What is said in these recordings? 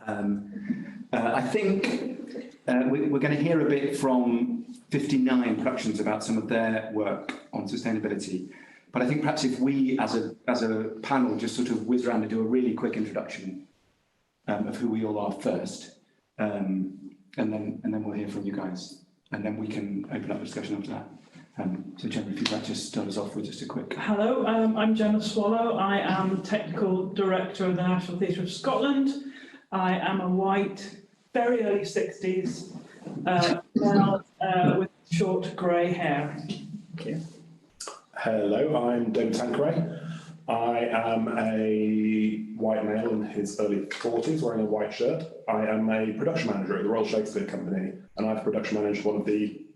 I think we're going to hear a bit from 59 productions about some of their work on sustainability. But I think perhaps if we, as a panel, just sort of whiz around and do a really quick introduction of who we all are first, and then we'll hear from you guys, and then we can open up the discussion after that. So Gemma, if you'd like to start us off with just a quick... Hello, I'm Gemma Swallow. I am Technical Director of the National Theatre of Scotland. I am a white, very early 60s, male with short grey hair. Thank you. Hello, I'm David Tanqueray. I am a white male in his early 40s wearing a white shirt. I am a production manager at the Royal Shakespeare Company, and I've production managed one of the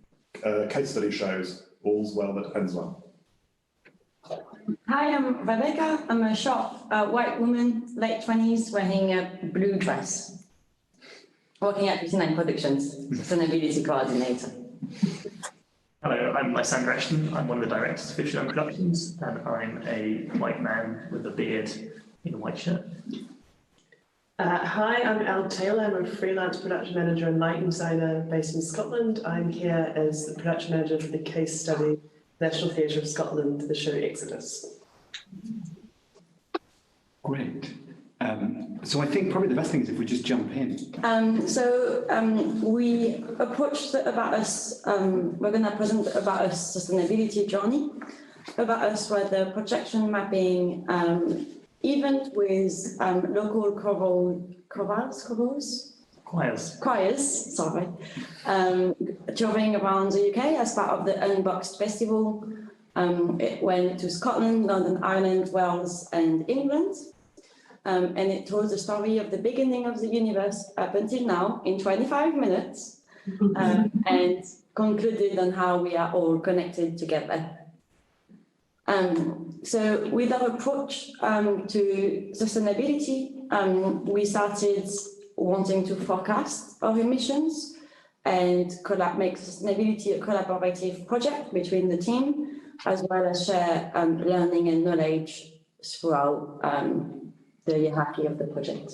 case study shows, All's Well That Ends Well. Hi, I'm Rebecca. I'm a short white woman, late 20s, wearing a blue dress, working at 59 Productions, sustainability coordinator. Hello, I'm Lysander Ashton. I'm one of the directors of 59 Productions, and I'm a white man with a beard in a white shirt. Hi, I'm Elle Taylor. I'm a freelance production manager and lighting designer based in Scotland. I'm here as the production manager for the case study National Theatre of Scotland, the show Exodus. Great. So I think probably the best thing is if we just jump in. We approached the About Us, we're going to present the About Us sustainability journey. About Us were the projection mapping event with local choirs, sorry, touring around the UK as part of the Unboxed Festival. It went to Scotland, Northern Ireland, Wales and England. And it told the story of the beginning of the universe up until now in 25 minutes and concluded on how we are all connected together. So with our approach to sustainability, we started wanting to forecast our emissions and make sustainability a collaborative project between the team, as well as share learning and knowledge throughout the hierarchy of the project.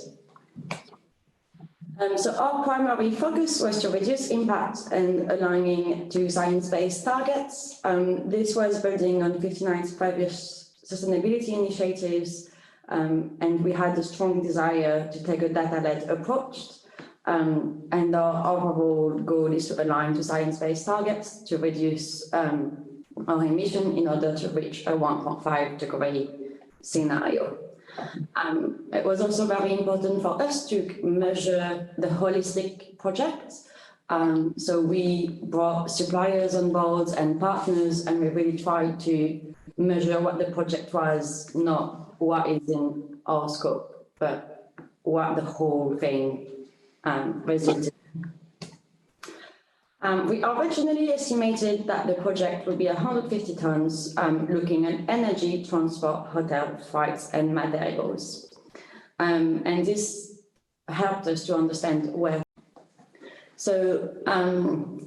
So our primary focus was to reduce impact and aligning to science-based targets. This was building on 59's previous sustainability initiatives, and we had a strong desire to take a data-led approach. And our overall goal is to align to science-based targets to reduce our emission in order to reach a 1.5 degree scenario. It was also very important for us to measure the holistic project. So we brought suppliers on board and partners, and we really tried to measure what the project was, not what is in our scope, but what the whole thing resulted in. We originally estimated that the project would be 150 tons, looking at energy, transport, hotel, flights, and materials. And this helped us to understand where. So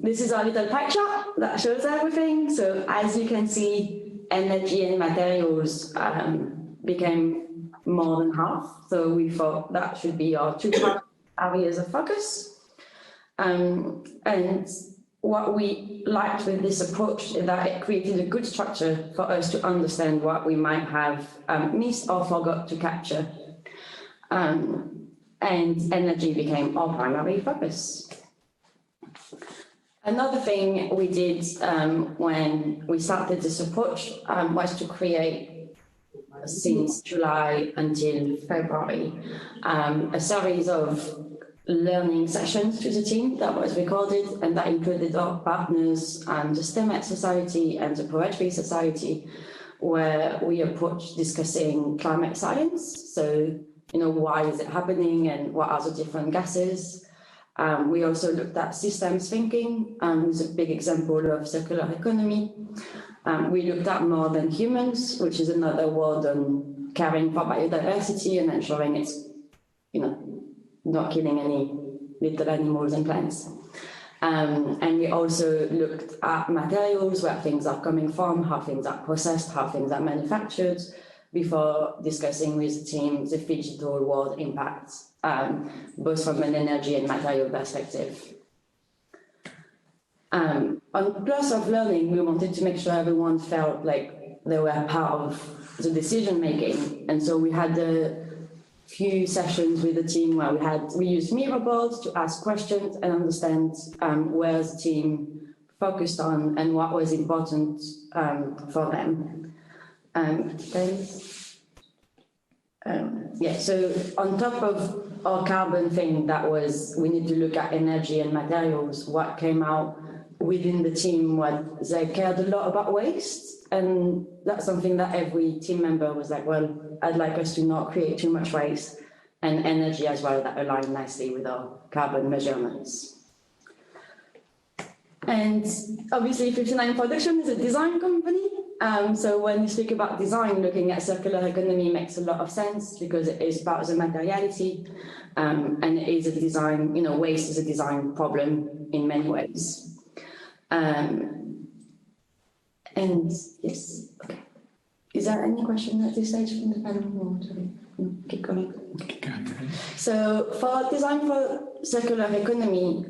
this is our little pie chart that shows everything. So as you can see, energy and materials became more than half. So we thought that should be our two areas of focus. And what we liked with this approach is that it created a good structure for us to understand what we might have missed or forgot to capture. And energy became our primary focus. Another thing we did when we started this approach was to create, since July until February, a series of learning sessions to the team that was recorded, and that included our partners, the STEMET Society and the Poetry Society, where we approached discussing climate science. So, why is it happening and what are the different gases? We also looked at systems thinking, with a big example of circular economy. We looked at more than humans, which is another word on caring for biodiversity and ensuring it's, not killing any little animals and plants. And we also looked at materials, where things are coming from, how things are processed, how things are manufactured, before discussing with the team the digital world impact, both from an energy and material perspective. On plus of learning, we wanted to make sure everyone felt like they were part of the decision making, and so we had a few sessions with the team where we used mirror boards to ask questions and understand where the team focused on and what was important for them. So on top of our carbon thing, that was we need to look at energy and materials. What came out within the team was they cared a lot about waste, and that's something that every team member was like, well, I'd like us to not create too much waste, and energy as well, that aligned nicely with our carbon measurements. And obviously 59 Production is a design company. So when you speak about design, looking at circular economy makes a lot of sense because it is about the materiality, and it is a design, waste is a design problem in many ways. And yes, okay. Is there any question at this stage from the panel? No, keep going. So for design for circular economy,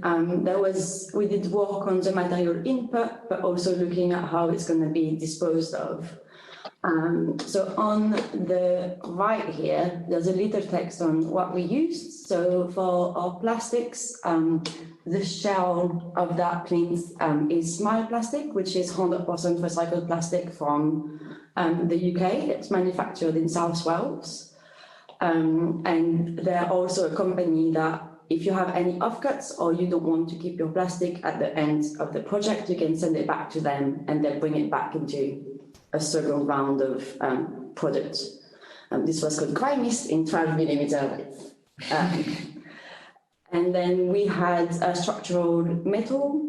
we did work on the material input, but also looking at how it's going to be disposed of. So on the right here, there's a little text on what we used. So for our plastics, the shell of that plint is Smile Plastic, which is 100% recycled plastic from the UK. It's manufactured in South Wales. And they're also a company that if you have any offcuts or you don't want to keep your plastic at the end of the project, you can send it back to them and they'll bring it back into a second round of products. This was called Cry Mist in 12mm width. And then we had a structural metal,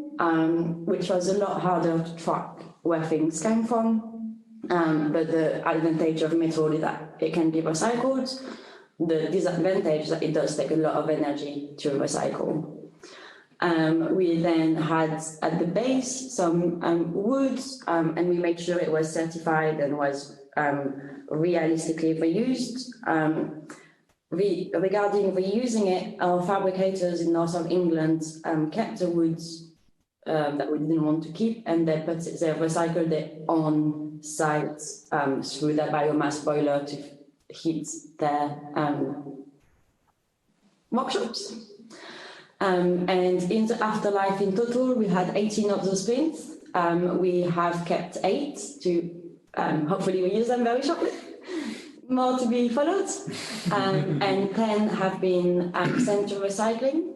which was a lot harder to track where things came from. But the advantage of metal is that it can be recycled. The disadvantage is that it does take a lot of energy to recycle. We then had at the base some wood, and we made sure it was certified and was realistically reused. Regarding reusing it, our fabricators in north of England kept the woods that we didn't want to keep, and they recycled it on site through their biomass boiler to heat their workshops. And in the afterlife, in total, we had 18 of those prints. We have kept 8 to hopefully reuse them very shortly. More to be followed, and 10 have been sent to recycling.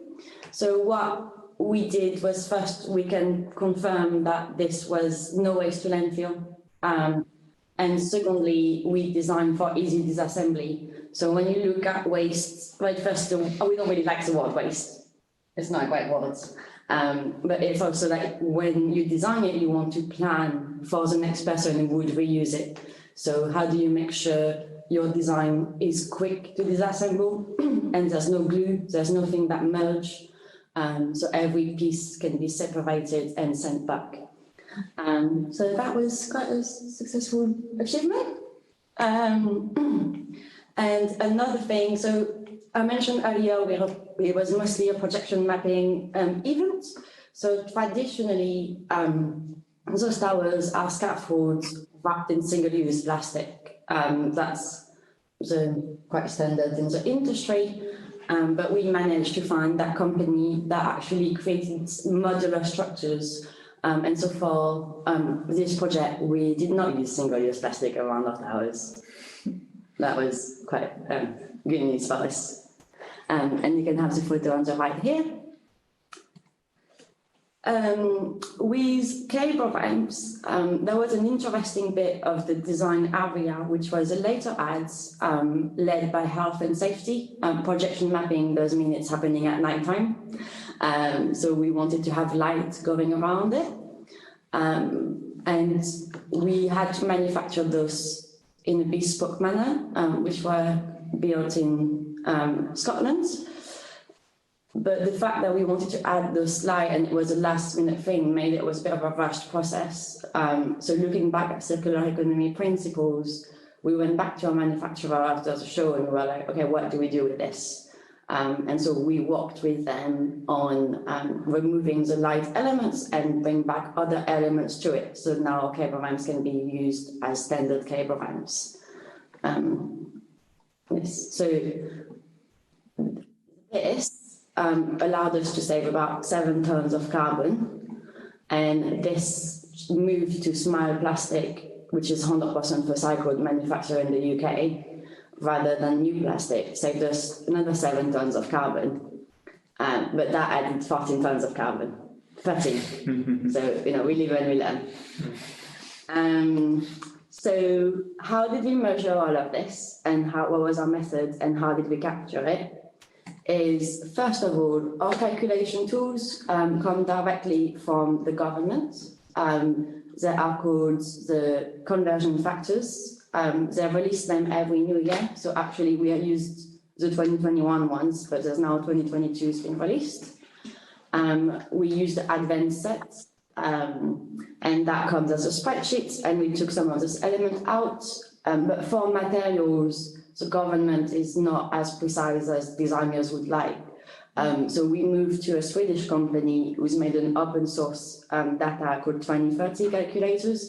So what we did was first we can confirm that this was no waste to landfill, and secondly we designed for easy disassembly. So when you look at waste, right, first we don't really like the word waste. It's not a great word, but it's also like when you design it, you want to plan for the next person who would reuse it. So how do you make sure your design is quick to disassemble and there's no glue, there's nothing that merge, so every piece can be separated and sent back. So that was quite a successful achievement. And another thing, so I mentioned earlier it was mostly a projection mapping event. So traditionally, those towers are scaffolds wrapped in single-use plastic. That's quite standard in the industry, but we managed to find that company that actually created modular structures. And so for this project, we did not use single-use plastic around our towers. That was quite good news for us. And you can have the photo on the right here. With cable ramps, there was an interesting bit of the design area, which was a later ads led by health and safety. Projection mapping does mean it's happening at nighttime. So we wanted to have light going around it. And we had to manufacture those in a bespoke manner, which were built in Scotland. But the fact that we wanted to add the slide and it was a last minute thing made it was a bit of a rushed process. So looking back at circular economy principles, we went back to our manufacturer after the show and we were like, okay, what do we do with this? And so we worked with them on removing the light elements and bring back other elements to it. So now cable ramps can be used as standard cable ramps. Yes. So this allowed us to save about 7 tons of carbon, and this moved to Smile Plastic, which is 100% recycled manufacturer in the UK, rather than new plastic, saved us another 7 tons of carbon. But that added 14 tons of carbon, 13. So, you know, we live and we learn. So how did we measure all of this, and what was our method, and how did we capture it? Is, first of all, our calculation tools come directly from the government. They are called the conversion factors. They release them every new year. So actually we have used the 2021 ones, but there's now 2022 has been released. We use the advanced set, and that comes as a spreadsheet, and we took some of this element out. But for materials, the government is not as precise as designers would like. So we moved to a Swedish company who's made an open source data called 2030 calculators,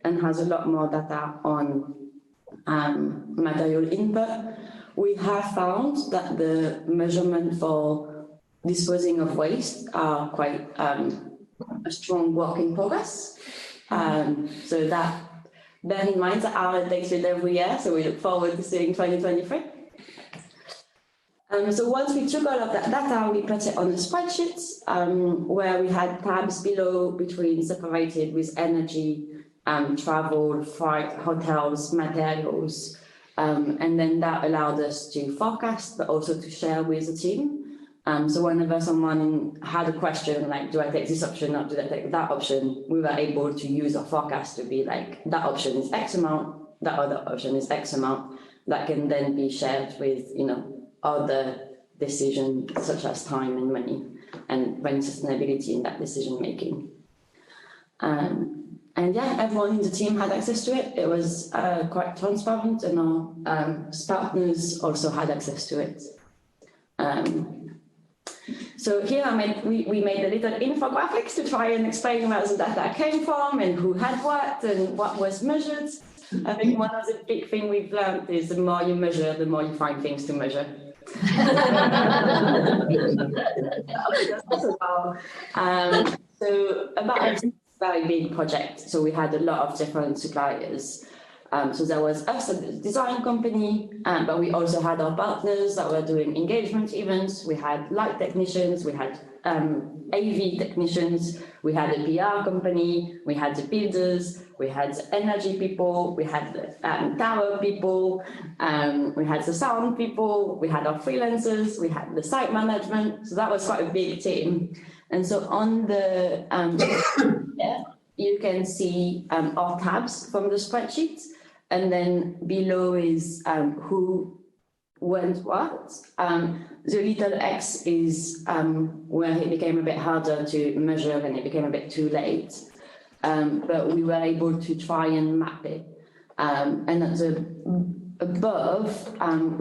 and has a lot more data on material input. We have found that the measurement for disposing of waste are quite a strong work in progress. So that, bear in mind that our takes it every year, so we look forward to seeing 2023. So once we took all of that data, we put it on a spreadsheet where we had tabs below between separated with energy, travel, flight, hotels, materials, and then that allowed us to forecast, but also to share with the team. So whenever someone had a question like, do I take this option or do I take that option, we were able to use our forecast to be like, that option is X amount, that other option is X amount, that can then be shared with, you know, other decisions such as time and money, and bring sustainability in that decision making. And yeah, everyone in the team had access to it. It was quite transparent, and our partners also had access to it. So here we made a little infographics to try and explain where the data came from and who had what and what was measured. I think one of the big things we've learned is the more you measure, the more you find things to measure. So about a very big project. So we had a lot of different suppliers. So there was us, a design company, but we also had our partners that were doing engagement events. We had light technicians, we had AV technicians, we had a PR company, we had the builders, we had the energy people, we had the tower people, we had the sound people, we had our freelancers, we had the site management. So that was quite a big team. And so on the yeah, you can see our tabs from the spreadsheet. And then below is who went what. The little X is where it became a bit harder to measure and it became a bit too late. But we were able to try and map it. And at the above,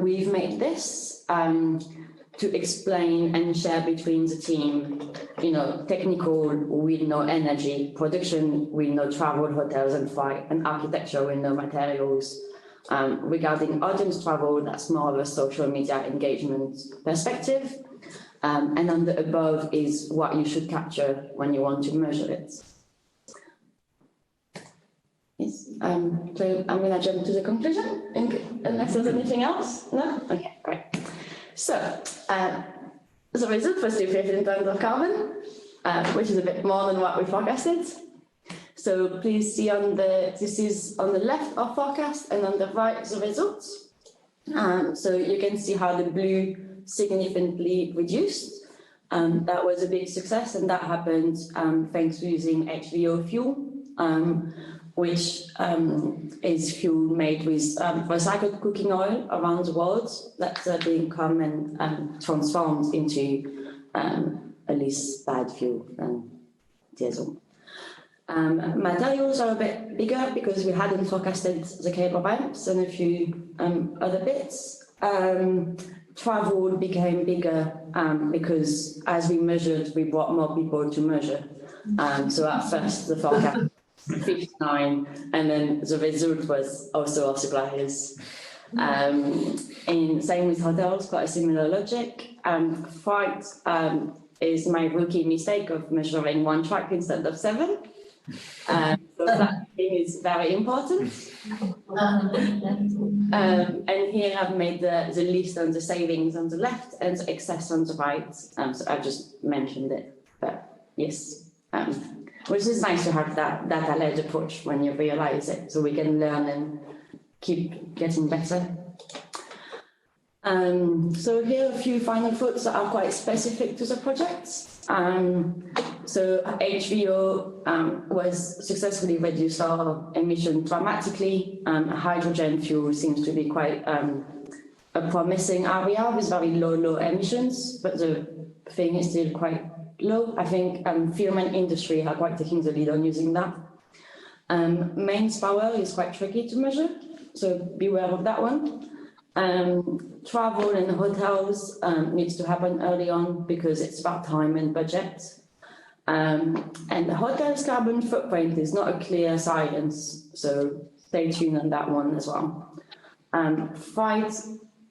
we've made this to explain and share between the team, you know, technical with no energy, production with no travel, hotels and flight, and architecture with no materials. Regarding audience travel, that's more of a social media engagement perspective. And on the above is what you should capture when you want to measure it. Yes. So I'm going to jump to the conclusion, unless there's anything else. No? Okay, great. So the result was 215 tons of carbon, which is a bit more than what we forecasted. So please see this is on the left our forecast and on the right the results. So you can see how the blue significantly reduced. That was a big success, and that happened thanks to using HVO fuel, which is fuel made with recycled cooking oil around the world that's being come and transformed into a less bad fuel than diesel. Materials are a bit bigger because we hadn't forecasted the cable ramps and a few other bits. Travel became bigger because as we measured, we brought more people to measure. So at first the forecast was 59, and then the result was also our suppliers. And same with hotels, quite a similar logic. Flight is my rookie mistake of measuring 1 track instead of 7. So that thing is very important. And here I've made the list on the savings on the left and the excess on the right. So I've just mentioned it, but yes. Which is nice to have that data-led approach when you realize it, so we can learn and keep getting better. So here are a few final thoughts that are quite specific to the project. So HVO was successfully reduced our emission dramatically. Hydrogen fuel seems to be quite a promising area with very low emissions, but the thing is still quite low. I think film and industry are quite taking the lead on using that. Mains power is quite tricky to measure, so beware of that one. Travel and hotels needs to happen early on because it's about time and budget. And the hotel's carbon footprint is not a clear science, so stay tuned on that one as well. Freight,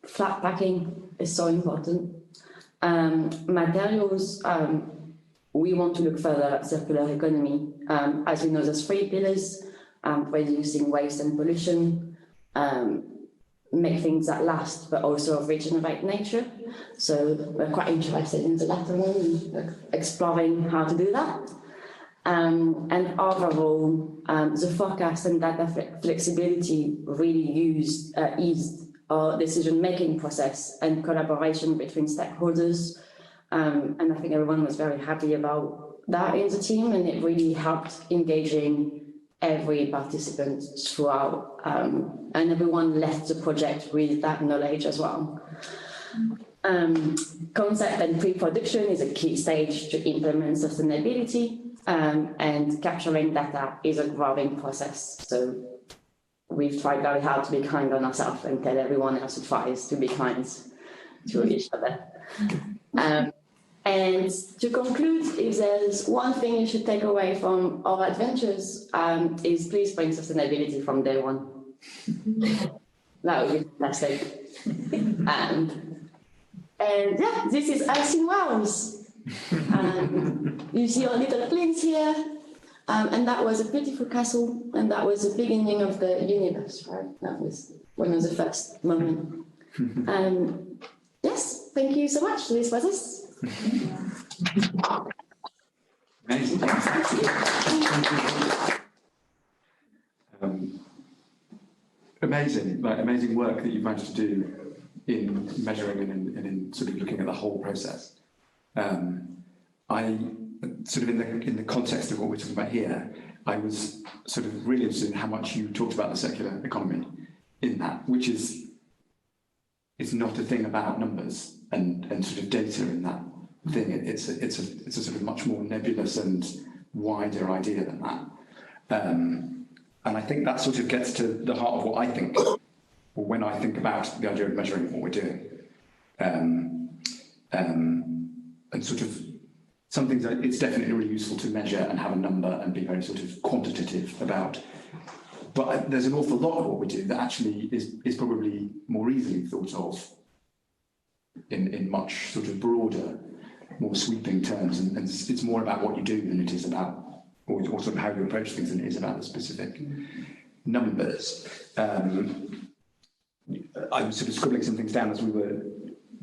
flat packing is so important. Materials, we want to look further at circular economy. As we know, there's 3 pillars: reducing waste and pollution, make things that last, but also regenerate nature. So we're quite interested in the latter one and exploring how to do that. And overall, the forecast and data flexibility really eased our decision-making process and collaboration between stakeholders. And I think everyone was very happy about that in the team, and it really helped engaging every participant throughout, and everyone left the project with that knowledge as well. Concept and pre-production is a key stage to implement sustainability, and capturing data is a growing process. So we've tried very hard to be kind on ourselves and tell everyone else who tries to be kind to each other. And to conclude, if there's one thing you should take away from our adventures, is please bring sustainability from day one. That would be fantastic. And yeah, this is us in Wales. You see our little planes here, and that was a beautiful castle, and that was the beginning of the universe, right? That was one of the first moments. Yes, thank you so much. This was us. Amazing. Amazing work that you've managed to do in measuring and in sort of looking at the whole process. I sort of in the context of what we're talking about here, I was sort of really interested in how much you talked about the circular economy in that, which is it's not a thing about numbers and sort of data in that thing. It's a sort of much more nebulous and wider idea than that. And I think that sort of gets to the heart of what I think, or when I think about the idea of measuring what we're doing. And sort of some things that it's definitely really useful to measure and have a number and be very sort of quantitative about. But there's an awful lot of what we do that actually is probably more easily thought of in much sort of broader, more sweeping terms, and it's more about what you do than it is about, or sort of how you approach things than it is about the specific numbers. I was sort of scribbling some things down as we were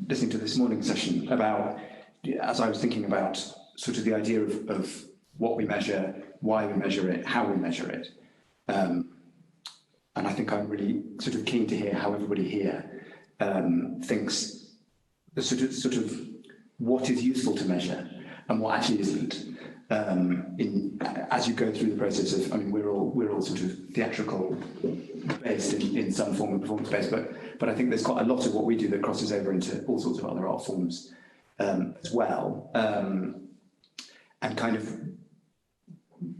listening to this morning's session about, as I was thinking about sort of the idea of what we measure, why we measure it, how we measure it. And I think I'm really sort of keen to hear how everybody here thinks the sort of what is useful to measure and what actually isn't. As you go through the process of, I mean, we're all sort of theatrical based in some form of performance based, but I think there's quite a lot of what we do that crosses over into all sorts of other art forms as well, and kind of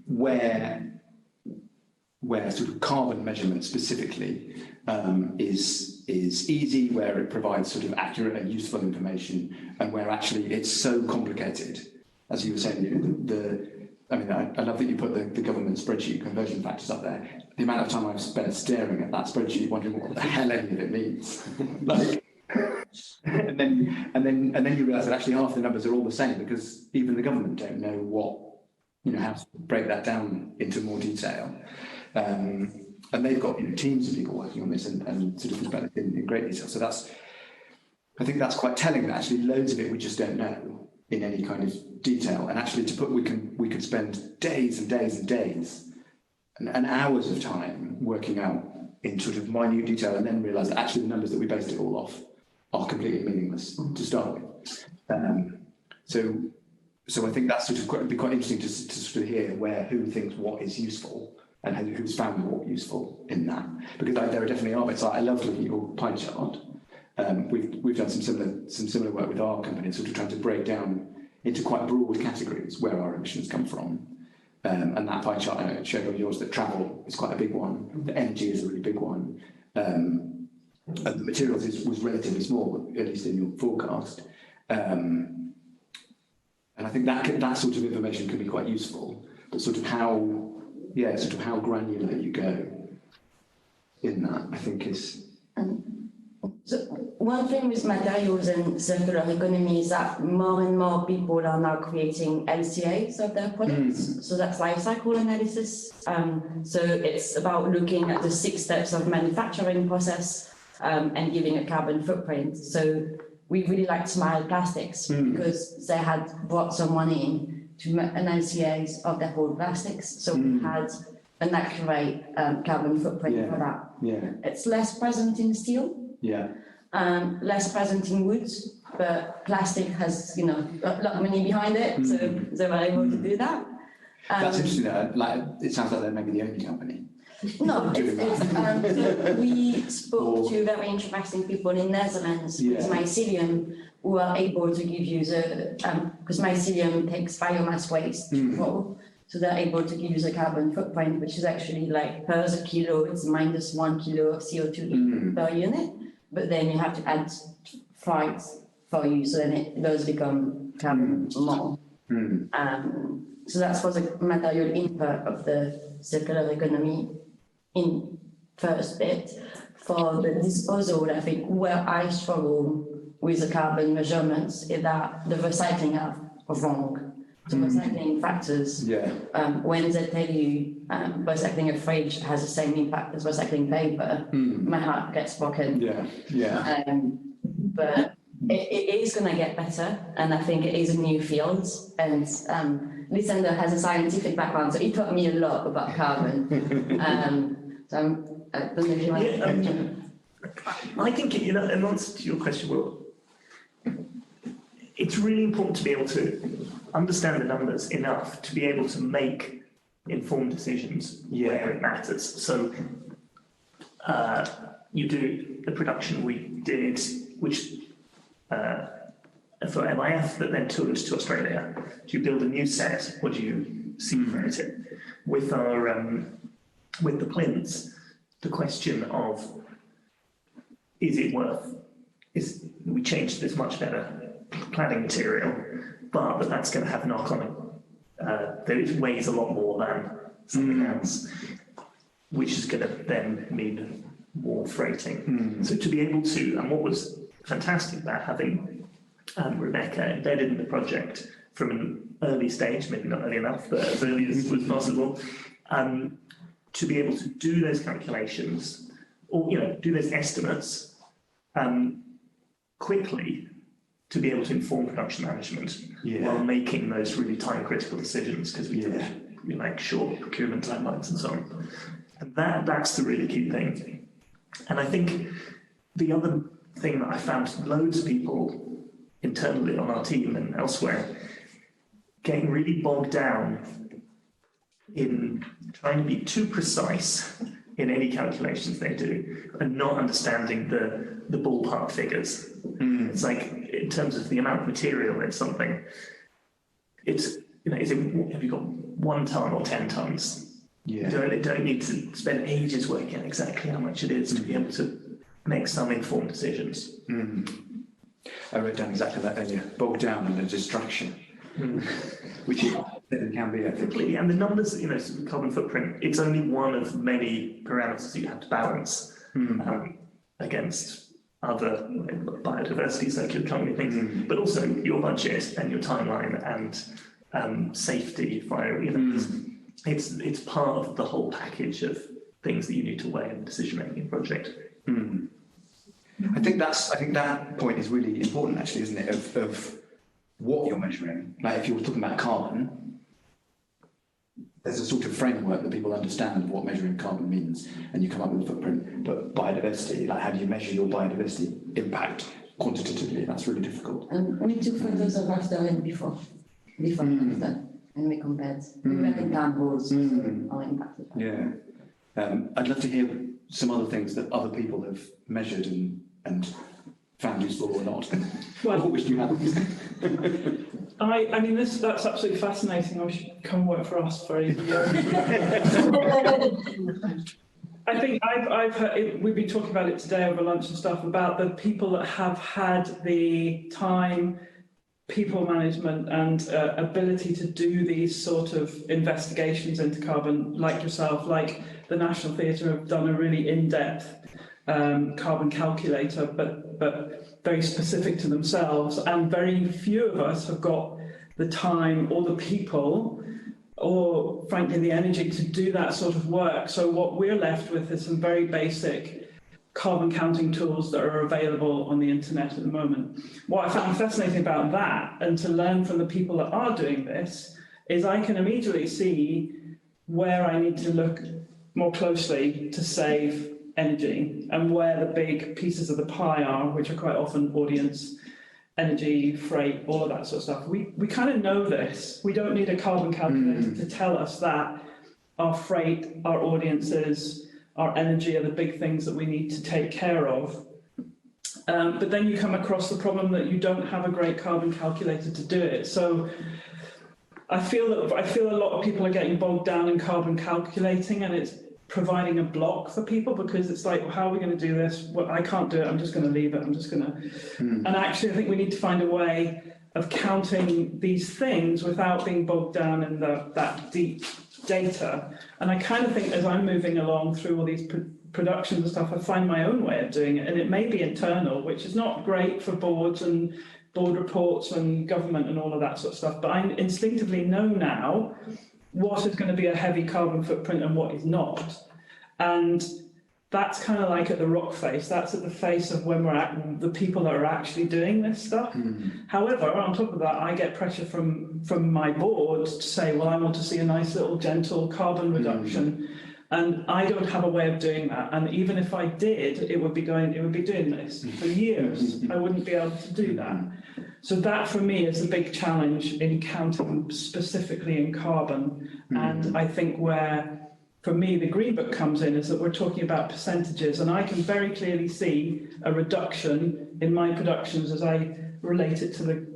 where sort of carbon measurement specifically is easy, where it provides sort of accurate and useful information, and where actually it's so complicated, as you were saying. I love that you put the government spreadsheet conversion factors up there. The amount of time I've spent staring at that spreadsheet, wondering what the hell any of it means. and then you realise that actually half the numbers are all the same, because even the government don't know how to break that down into more detail. And they've got teams of people working on this and sort of think about it in great detail. So I think that's quite telling, that actually loads of it we just don't know in any kind of detail. And actually we could spend days and days and days and hours of time working out in sort of minute detail, and then realise that actually the numbers that we based it all off are completely meaningless to start with. So I think that's it'd be quite interesting to sort of hear who thinks what is useful and who's found what useful in that, because there definitely are bits. I love looking at your pie chart. We've done some similar work with our company, sort of trying to break down into quite broad categories where our emissions come from. And that pie chart, I know it showed on yours that travel is quite a big one, that energy is a really big one, and the materials was relatively small, at least in your forecast. And I think that sort of information can be quite useful, but sort of how granular you go in that, I think is. So one thing with materials and circular economy is that more and more people are now creating LCAs of their products. So that's life cycle analysis. So it's about looking at the 6 steps of manufacturing process and giving a carbon footprint. So we really liked Smile Plastics because they had brought someone in to make an LCAs of their whole plastics. So we had an accurate carbon footprint for that. Yeah. It's less present in steel. Yeah. Less present in wood, but plastic has, a lot of money behind it, so they were able to do that. That's interesting. It sounds like they're maybe the only company. No, so we spoke to very interesting people in Netherlands with mycelium, who are able to give you because mycelium takes biomass waste to grow, so they're able to give you the carbon footprint, which is actually per kilo, it's -1 kilo of CO2 per unit. But then you have to add freight for you, so then it does become carbon more. So that's for the material input of the circular economy in first bit. For the disposal, I think where I struggle with the carbon measurements is that the recycling are wrong. The recycling factors, when they tell you recycling a fridge has the same impact as recycling paper, my heart gets broken. But it is going to get better, and I think it is a new field. And Lysander has a scientific background, so he taught me a lot about carbon. So I don't know if you want to. I think, in answer to your question, Will, it's really important to be able to understand the numbers enough to be able to make informed decisions where it matters. So you do the production we did, which for MIF, that then toured to Australia. Do you build a new set, or do you separate it? With our with the plinths, the question of we changed this much better cladding material, but that's going to have knock-on. It weighs a lot more than something else, which is going to then mean more freighting. So to be able to, and what was fantastic about having Rebecca embedded in the project from an early stage, maybe not early enough, but as early as was possible, to be able to do those calculations or do those estimates quickly, to be able to inform production management while making those really time-critical decisions, because we like short procurement timelines and so on. And that's the really key thing. And I think the other thing that I found loads of people internally on our team and elsewhere getting really bogged down in trying to be too precise in any calculations they do and not understanding the ballpark figures. It's like, in terms of the amount of material in something, it's have you got 1 ton or 10 tons? Yeah. You don't need to spend ages working out exactly how much it is to be able to make some informed decisions. I wrote down exactly that earlier. Bogged down and a distraction, which it can be, I think. Completely. And the numbers, so the carbon footprint, it's only one of many parameters that you have to balance against other biodiversity, circular economy things, but also your budget and your timeline and safety. It's part of the whole package of things that you need to weigh in the decision-making project. I think that point is really important, actually, isn't it? Of what you're measuring. Like if you're talking about carbon, there's a sort of framework that people understand of what measuring carbon means, and you come up with a footprint. But biodiversity, like how do you measure your biodiversity impact quantitatively? That's really difficult. We took photos of after and before and after, and we compared. We went in examples are impacted. Yeah. I'd love to hear some other things that other people have measured and found useful or not. Well, what would you have? I mean, that's absolutely fascinating. I should come work for us for a year. I think I've heard, we've been talking about it today over lunch and stuff, about the people that have had the time, people management and ability to do these sort of investigations into carbon, like yourself, like the National Theatre have done a really in-depth carbon calculator, but very specific to themselves, and very few of us have got the time or the people or frankly the energy to do that sort of work. So what we're left with is some very basic carbon counting tools that are available on the internet at the moment. What I found fascinating about that, and to learn from the people that are doing this, is I can immediately see where I need to look more closely to save energy and where the big pieces of the pie are, which are quite often audience, energy, freight, all of that sort of stuff. We kind of know this. We don't need a carbon calculator to tell us that our freight, our audiences, our energy are the big things that we need to take care of. But then you come across the problem that you don't have a great carbon calculator to do it. So I feel a lot of people are getting bogged down in carbon calculating, and it's providing a block for people, because it's like, well, how are we going to do this? Well, I can't do it. I'm just going to leave it. I'm just going to. And actually, I think we need to find a way of counting these things without being bogged down in that deep data. And I kind of think as I'm moving along through all these productions and stuff, I find my own way of doing it. And it may be internal, which is not great for boards and board reports and government and all of that sort of stuff. But I instinctively know now what is going to be a heavy carbon footprint and what is not. And that's kind of like at the rock face. That's at the face of when we're at the people that are actually doing this stuff. However, on top of that, I get pressure from my board to say, well, I want to see a nice little gentle carbon reduction. And I don't have a way of doing that. And even if I did, it would be doing this for years. I wouldn't be able to do that. So that for me is a big challenge in counting specifically in carbon. And I think where, for me, the Green Book comes in is that we're talking about percentages, and I can very clearly see a reduction in my productions as I relate it to the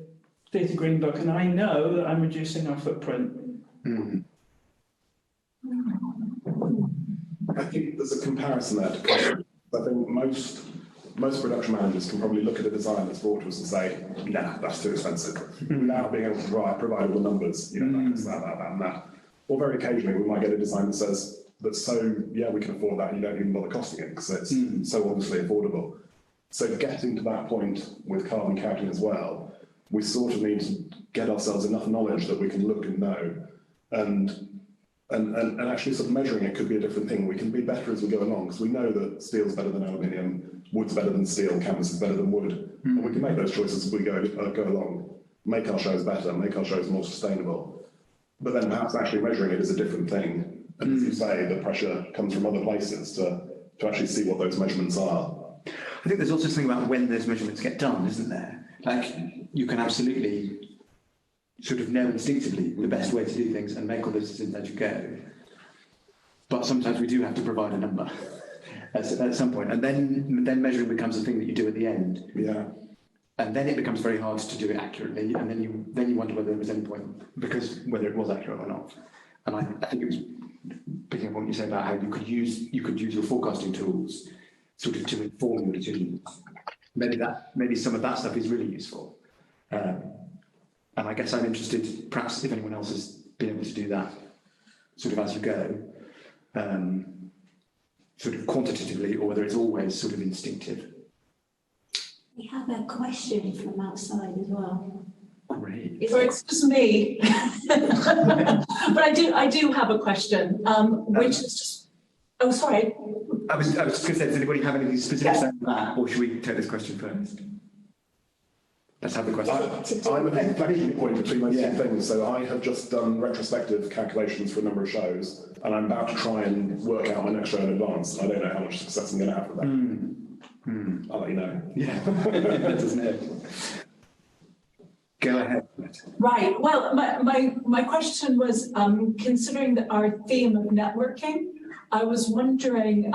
Theatre Green Book, and I know that I'm reducing our footprint. I think there's a comparison there to cost. I think most production managers can probably look at a design that's brought to us and say, nah, that's too expensive, without being able to provide all the numbers, that and that. Or very occasionally we might get a design that says, yeah, we can afford that, and you don't even bother costing it because it's so obviously affordable. So getting to that point with carbon counting as well, we sort of need to get ourselves enough knowledge that we can look and know, and actually sort of measuring it could be a different thing. We can be better as we go along, because we know that steel's better than aluminium, wood's better than steel, canvas is better than wood, and we can make those choices as we go along, make our shows better, make our shows more sustainable. But then perhaps actually measuring it is a different thing. And as you say, the pressure comes from other places to actually see what those measurements are. I think there's also something about when those measurements get done, isn't there? Like, you can absolutely sort of know instinctively the best way to do things and make all those decisions as you go. But sometimes we do have to provide a number at some point, and then measuring becomes a thing that you do at the end. Yeah. And then it becomes very hard to do it accurately, and then you wonder whether there was any point, because whether it was accurate or not. And I think it was picking up on what you said about how you could use your forecasting tools sort of to inform your decisions. Maybe some of that stuff is really useful. And I guess I'm interested, perhaps if anyone else has been able to do that sort of as you go, sort of quantitatively, or whether it's always sort of instinctive. We have a question from outside as well. Great. So it's just me, but I do have a question, which is just. Oh, sorry. I was just going to say, does anybody have anything specific to say about that, or should we take this question first? Let's have the question. I'm an inflection point between those two things. So I have just done retrospective calculations for a number of shows, and I'm about to try and work out my next show in advance. I don't know how much success I'm going to have with that. I'll let you know. Yeah, doesn't it? Go ahead. Right. Well, my question was, considering our theme of networking, I was wondering,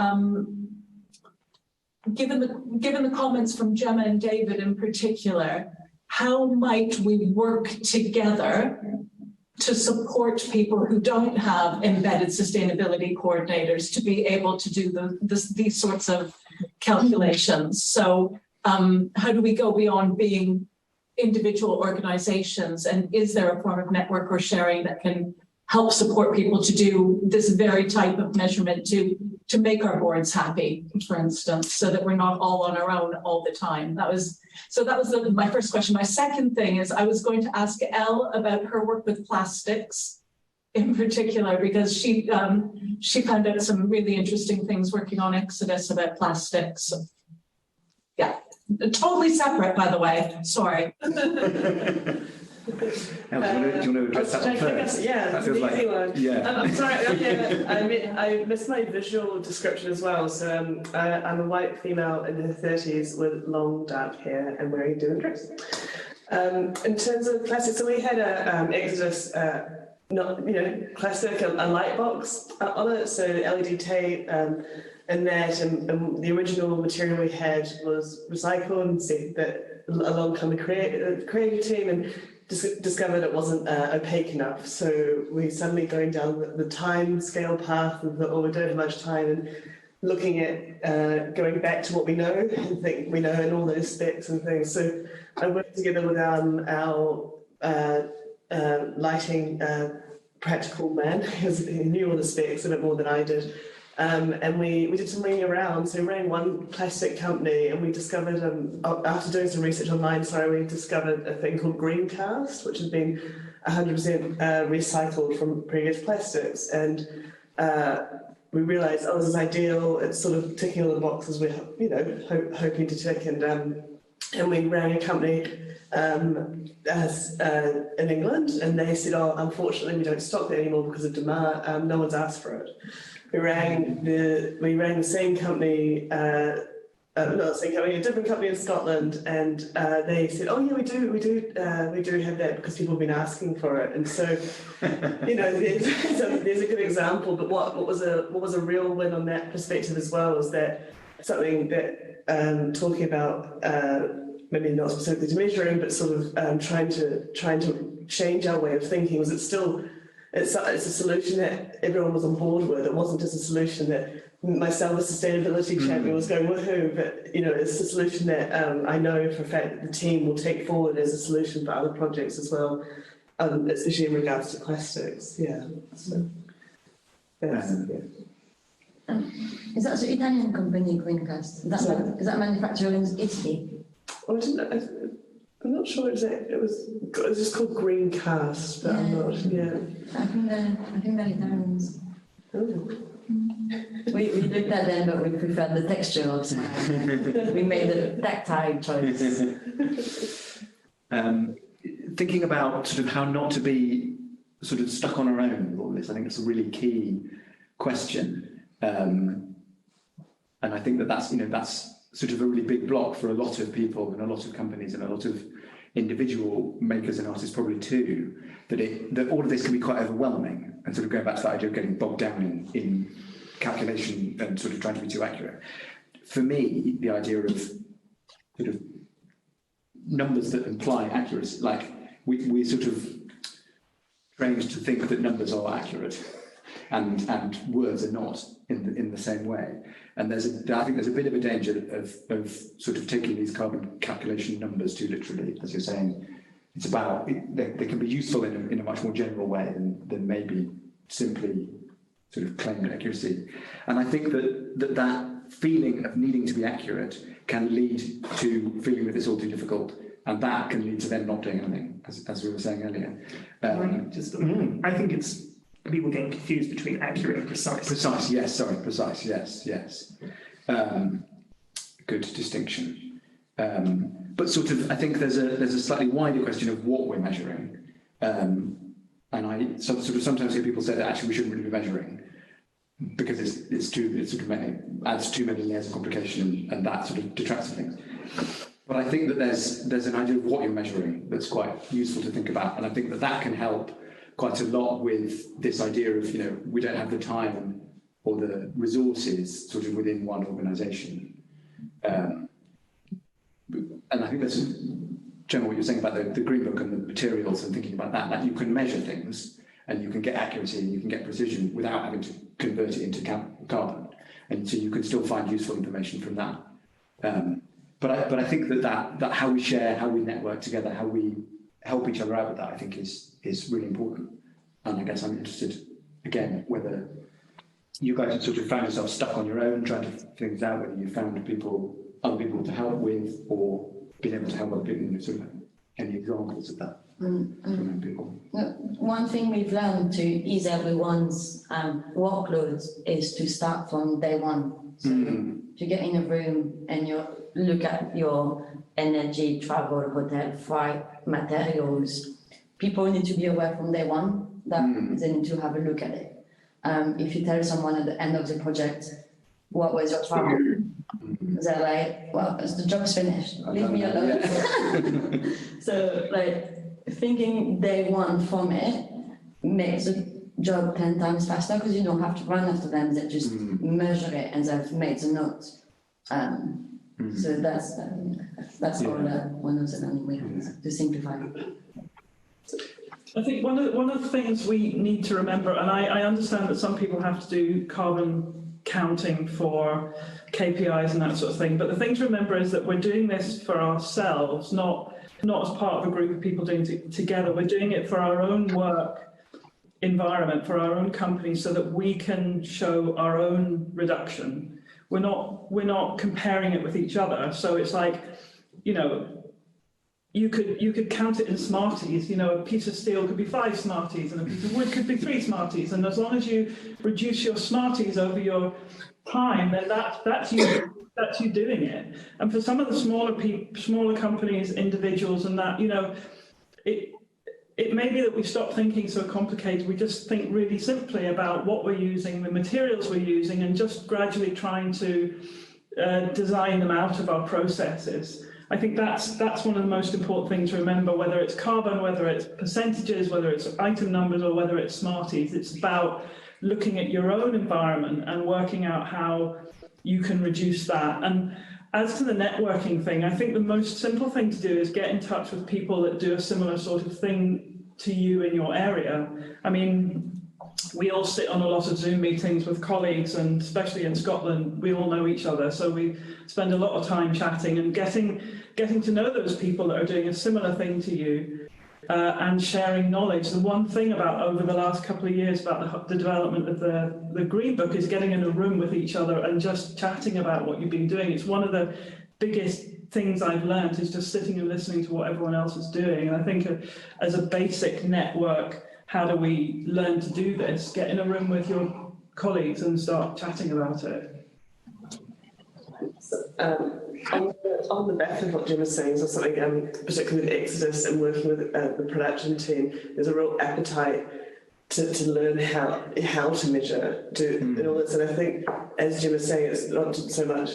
given the comments from Gemma and David in particular, how might we work together to support people who don't have embedded sustainability coordinators to be able to do these sorts of calculations? So how do we go beyond being individual organizations, and is there a form of network or sharing that can help support people to do this very type of measurement to make our boards happy, for instance, so that we're not all on our own all the time? That was my first question. My second thing is, I was going to ask Elle about her work with plastics in particular, because she found out some really interesting things working on Exodus about plastics. Yeah, totally separate, by the way. Sorry. Elle, do you want to address that one first? Yeah, that's an easy one. Yeah. I'm sorry, I missed my visual description as well. So I'm a white female in her 30s with long dark hair and wearing a denim dress. In terms of plastics, so we had a Exodus, classic, a light box on it, so LED tape and that, and the original material we had was recycled, and said that along come the creative team and discovered it wasn't opaque enough. So we suddenly going down the time scale path of we don't have much time, and looking at going back to what we know and think we know and all those specs and things. So I worked together with our lighting practical man, who knew all the specs a bit more than I did. And we did some ringing around. So we rang one plastic company, and we discovered, after doing some research online, we discovered a thing called green cast, which has been 100% recycled from previous plastics. And we realised, this is ideal. It's sort of ticking all the boxes we're, hoping to tick. And we rang a company in England, and they said, unfortunately, we don't stock that anymore because of demand. No one's asked for it. We rang the same company, not the same company, a different company in Scotland, and they said, we do have that because people have been asking for it. And so, there's a good example. But what was a real win on that perspective as well is that something that talking about maybe not specifically to measuring, but sort of trying to change our way of thinking. Was it still? It's a solution that everyone was on board with. It wasn't just a solution that myself as sustainability champion was going woohoo, but it's a solution that I know for a fact that the team will take forward as a solution for other projects as well, especially in regards to plastics. Yeah. So, Is that the Italian company, Greencast? Is that manufactured in Italy? I'm not sure exactly. It was just called Green Cast, but I'm not. Yeah. I think they're Italians. Oh. We looked at them, but we preferred the texture of them. We made a tactile choice. Thinking about sort of how not to be sort of stuck on our own with all this, I think it's a really key question, and I think that's sort of a really big block for a lot of people and a lot of companies and a lot of individual makers and artists probably too, that all of this can be quite overwhelming, and sort of going back to that idea of getting bogged down in calculation and sort of trying to be too accurate. For me, the idea of sort of numbers that imply accuracy. Like we sort of trained to think that numbers are accurate, and words are not in the same way. And I think there's a bit of a danger of sort of taking these carbon calculation numbers too literally, as you're saying. It's about they can be useful in a much more general way than maybe simply sort of claimed accuracy. And I think that feeling of needing to be accurate can lead to feeling that it's all too difficult, and that can lead to them not doing anything, as we were saying earlier. I think it's people getting confused between accurate and precise. Precise, yes. Sorry, precise. Yes. Good distinction. But sort of, I think there's a slightly wider question of what we're measuring, and I sort of sometimes hear people say that actually we shouldn't really be measuring because it adds too many layers of complication, and that sort of detracts from things. But I think that there's an idea of what you're measuring that's quite useful to think about, and I think that can help quite a lot with this idea of, we don't have the time or the resources sort of within one organisation. And I think that's, Gemma, what you're saying about the Green Book and the materials and thinking about that you can measure things and you can get accuracy and you can get precision without having to convert it into carbon. And so you can still find useful information from that. But I think that how we share, how we network together, how we help each other out with that, I think is really important. And I guess I'm interested, again, whether you guys have sort of found yourself stuck on your own, trying to figure things out, whether you found other people to help with, or been able to help other people, sort of any examples of that from people. One thing we've learned to ease everyone's workload is to start from day one. So to get in a room and you look at your energy, travel, hotel, flight, materials, people need to be aware from day one that they need to have a look at it. If you tell someone at the end of the project, what was your travel? They're like, well, the job's finished, leave me alone. So thinking day one from it makes the job 10 times faster because you don't have to run after them, they just measure it and they've made the notes. So that's all one of the learning we have to simplify. I think one of the things we need to remember, and I understand that some people have to do carbon counting for KPIs and that sort of thing, but the thing to remember is that we're doing this for ourselves, not as part of a group of people doing it together. We're doing it for our own work environment, for our own company, so that we can show our own reduction. We're not comparing it with each other. So it's like, you could count it in Smarties. A piece of steel could be 5 Smarties and a piece of wood could be 3 Smarties. And as long as you reduce your Smarties over your time, then that's you doing it. And for some of the smaller companies, individuals, and that, it may be that we stop thinking so complicated. We just think really simply about what we're using, the materials we're using, and just gradually trying to design them out of our processes. I think that's one of the most important things to remember, whether it's carbon, whether it's percentages, whether it's item numbers, or whether it's Smarties. It's about looking at your own environment and working out how you can reduce that. And as to the networking thing, I think the most simple thing to do is get in touch with people that do a similar sort of thing to you in your area. I mean, we all sit on a lot of Zoom meetings with colleagues, and especially in Scotland, we all know each other. So we spend a lot of time chatting and getting to know those people that are doing a similar thing to you, and sharing knowledge. The one thing about over the last couple of years about the development of the Green Book is getting in a room with each other and just chatting about what you've been doing. It's one of the biggest things I've learned, is just sitting and listening to what everyone else is doing. And I think as a basic network, how do we learn to do this? Get in a room with your colleagues and start chatting about it. On the back of what Gemma was saying, so something particularly with Exodus and working with the production team, there's a real appetite to learn how to measure, and all this. And I think, as Gemma was saying, it's not so much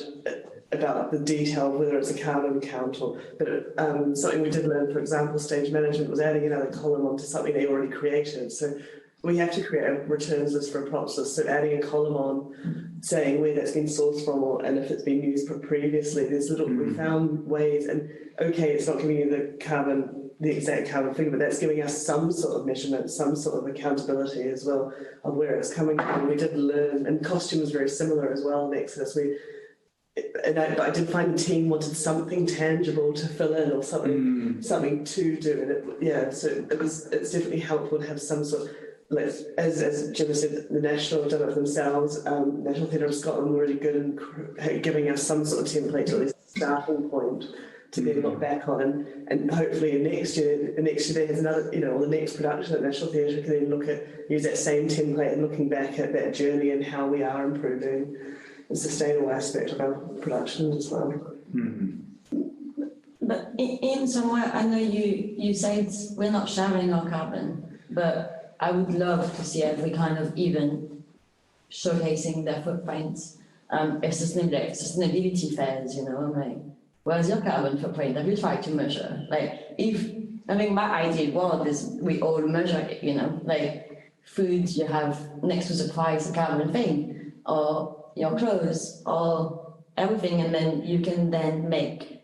about the detail, whether it's a carbon count but something we did learn, for example, stage management was adding another column onto something they already created. So we have to create a returns list for a props list. So adding a column on saying where that's been sourced from and if it's been used previously. We found ways, and okay, it's not giving you the exact carbon figure, but that's giving us some sort of measurement, some sort of accountability as well of where it's coming from. We did learn, and costume was very similar as well in Exodus. But I did find the team wanted something tangible to fill in or something to do, and so it's definitely helpful to have some sort of, like, as Gemma said, the National have done it themselves. National Theatre of Scotland were really good in giving us some sort of template, or at least a starting point to then look back on, and hopefully next year there's another, or the next production at National Theatre can then use that same template and looking back at that journey and how we are improving the sustainable aspect of our productions as well. But in some way, I know you said we're not sharing our carbon, but I would love to see every kind of event showcasing their footprints. If sustainability fairs, I'm like, where's your carbon footprint? Have you tried to measure? My ideal world is we all measure it, like food you have next to the price a carbon thing, or your clothes, or everything, and then you can then make,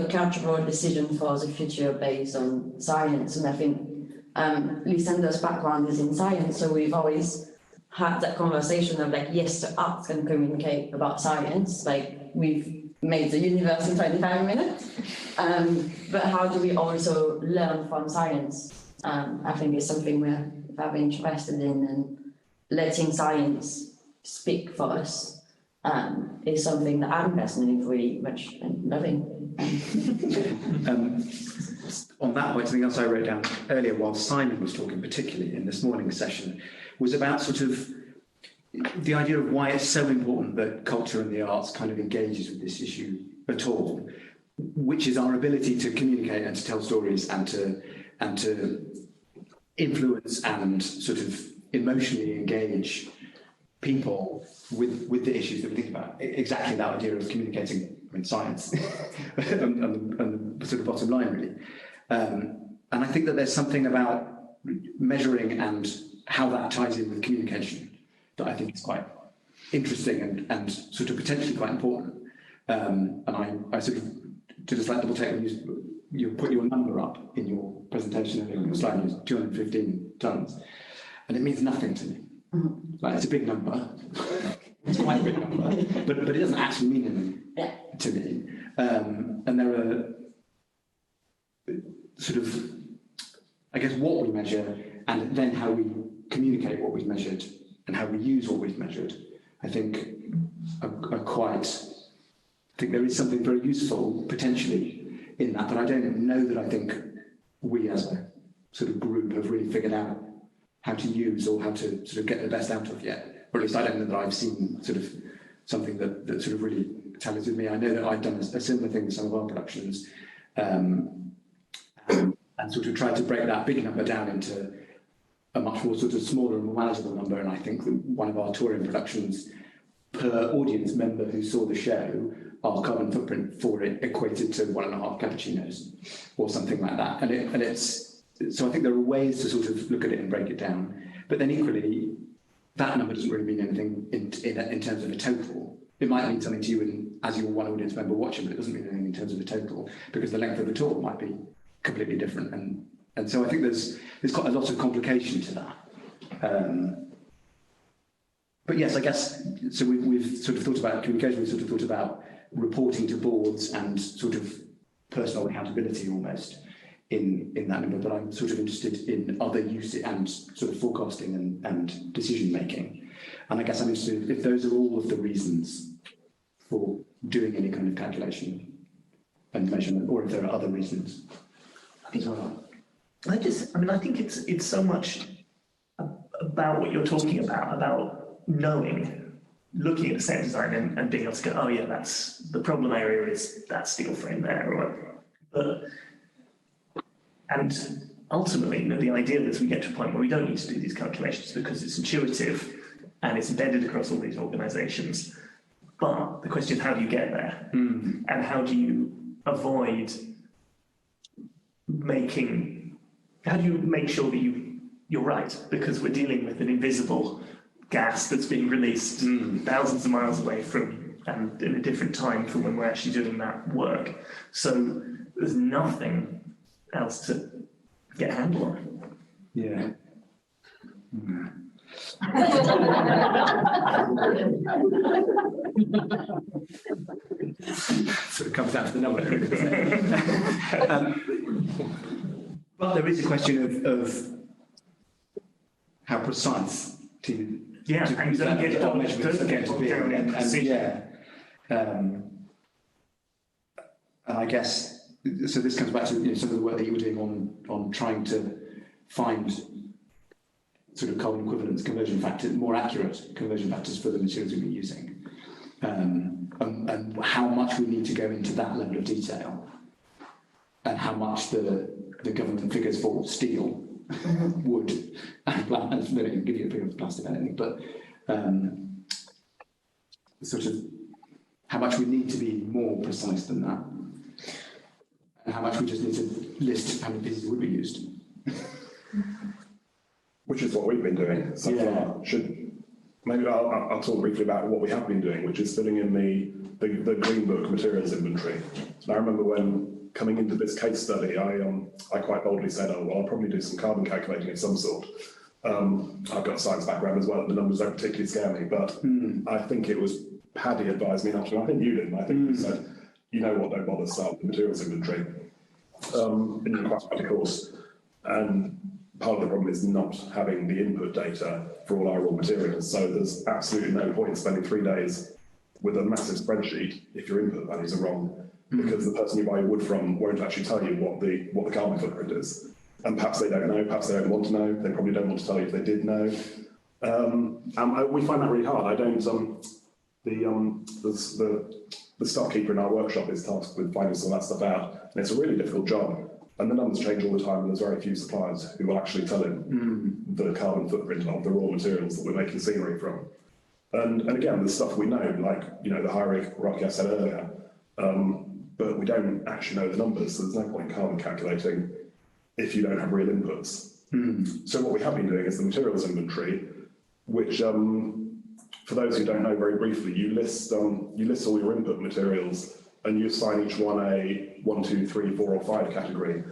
cultural decision for the future based on science. And I think Lysander's background is in science, so we've always had that conversation of like, yes, the arts can communicate about science, like we've made the universe in 25 minutes, but how do we also learn from science? I think it's something we're very interested in, and letting science speak for us is something that I'm personally really much loving. On that point, something else I wrote down earlier while Simon was talking, particularly in this morning's session, was about sort of the idea of why it's so important that culture and the arts kind of engages with this issue at all, which is our ability to communicate and to tell stories and to influence and sort of emotionally engage people with the issues that we think about. Exactly that idea of communicating, science and the sort of bottom line, really. And I think that there's something about measuring and how that ties in with communication that I think is quite interesting and sort of potentially quite important. And I sort of did a slight double take when you put your number up in your presentation earlier on your slide. It was 215 tonnes, and it means nothing to me. Like, it's a big number. It's quite a big number, but it doesn't actually mean anything to me. And there are sort of, I guess, what we measure and then how we communicate what we've measured and how we use what we've measured, I think I think there is something very useful potentially in that, but I don't know that I think we as a sort of group have really figured out how to use or how to sort of get the best out of yet. Or at least I don't know that I've seen sort of something that sort of really tallies with me. I know that I've done a similar thing with some of our productions, and sort of tried to break that big number down into a much more sort of smaller and more manageable number. And I think that one of our touring productions, per audience member who saw the show, our carbon footprint for it equated to 1.5 cappuccinos or something like that. And it's so I think there are ways to sort of look at it and break it down. But then equally, that number doesn't really mean anything in terms of a total. It might mean something to you as your one audience member watching, but it doesn't mean anything in terms of a total, because the length of the tour might be completely different. And so I think there's quite a lot of complication to that. But yes, I guess, so we've sort of thought about communication, we've sort of thought about reporting to boards and sort of personal accountability almost in that number, but I'm sort of interested in other use and sort of forecasting and decision making. And I guess I'm interested if those are all of the reasons for doing any kind of calculation and measurement, or if there are other reasons as well. I think it's so much about what you're talking about knowing, looking at the set design and being able to go, oh yeah, that's the problem area is that steel frame there, and ultimately, the idea is we get to a point where we don't need to do these calculations because it's intuitive and it's embedded across all these organisations. But the question is, how do you get there? And how do you avoid how do you make sure that you you're right, because we're dealing with an invisible gas that's being released thousands of miles away from, and in a different time from when we're actually doing that work. So there's nothing else to get a handle on. Yeah. Sort of comes down to the number. But there is a question of how precise to and don't get bogged down in precision. And I guess so. This comes back to some of the work that you were doing on trying to find sort of carbon equivalence conversion factors, more accurate conversion factors for the materials we've been using, and how much we need to go into that level of detail, and how much the government figures for steel, wood, and plastic. They don't give you a figure for plastic or anything, but sort of how much we need to be more precise than that, and how much we just need to list how many pieces would be used. Which is what we've been doing so far. Maybe I'll talk briefly about what we have been doing, which is filling in the Green Book materials inventory. And I remember when coming into this case study, I quite boldly said, oh, well, I'll probably do some carbon calculating of some sort. I've got a science background as well, the numbers don't particularly scare me, but I think it was Paddy advised me not to, I think you did, and I think you said, you know what, don't bother, start with the materials inventory. In your quite right, of course. And part of the problem is not having the input data for all our raw materials. So there's absolutely no point spending 3 days with a massive spreadsheet if your input values are wrong, because the person you buy your wood from won't actually tell you what the carbon footprint is. And perhaps they don't know, perhaps they don't want to know, they probably don't want to tell you if they did know. And we find that really hard. I don't, the stock keeper in our workshop is tasked with finding some of that stuff out, and it's a really difficult job. And the numbers change all the time, and there's very few suppliers who will actually tell him the carbon footprint of the raw materials that we're making scenery from. And again, there's stuff we know, like the hierarchy I said earlier, but we don't actually know the numbers, so there's no point in carbon calculating if you don't have real inputs. So what we have been doing is the materials inventory, which, for those who don't know, very briefly, you list all your input materials, and you assign each one a 1, 2, 3, 4, or 5 category.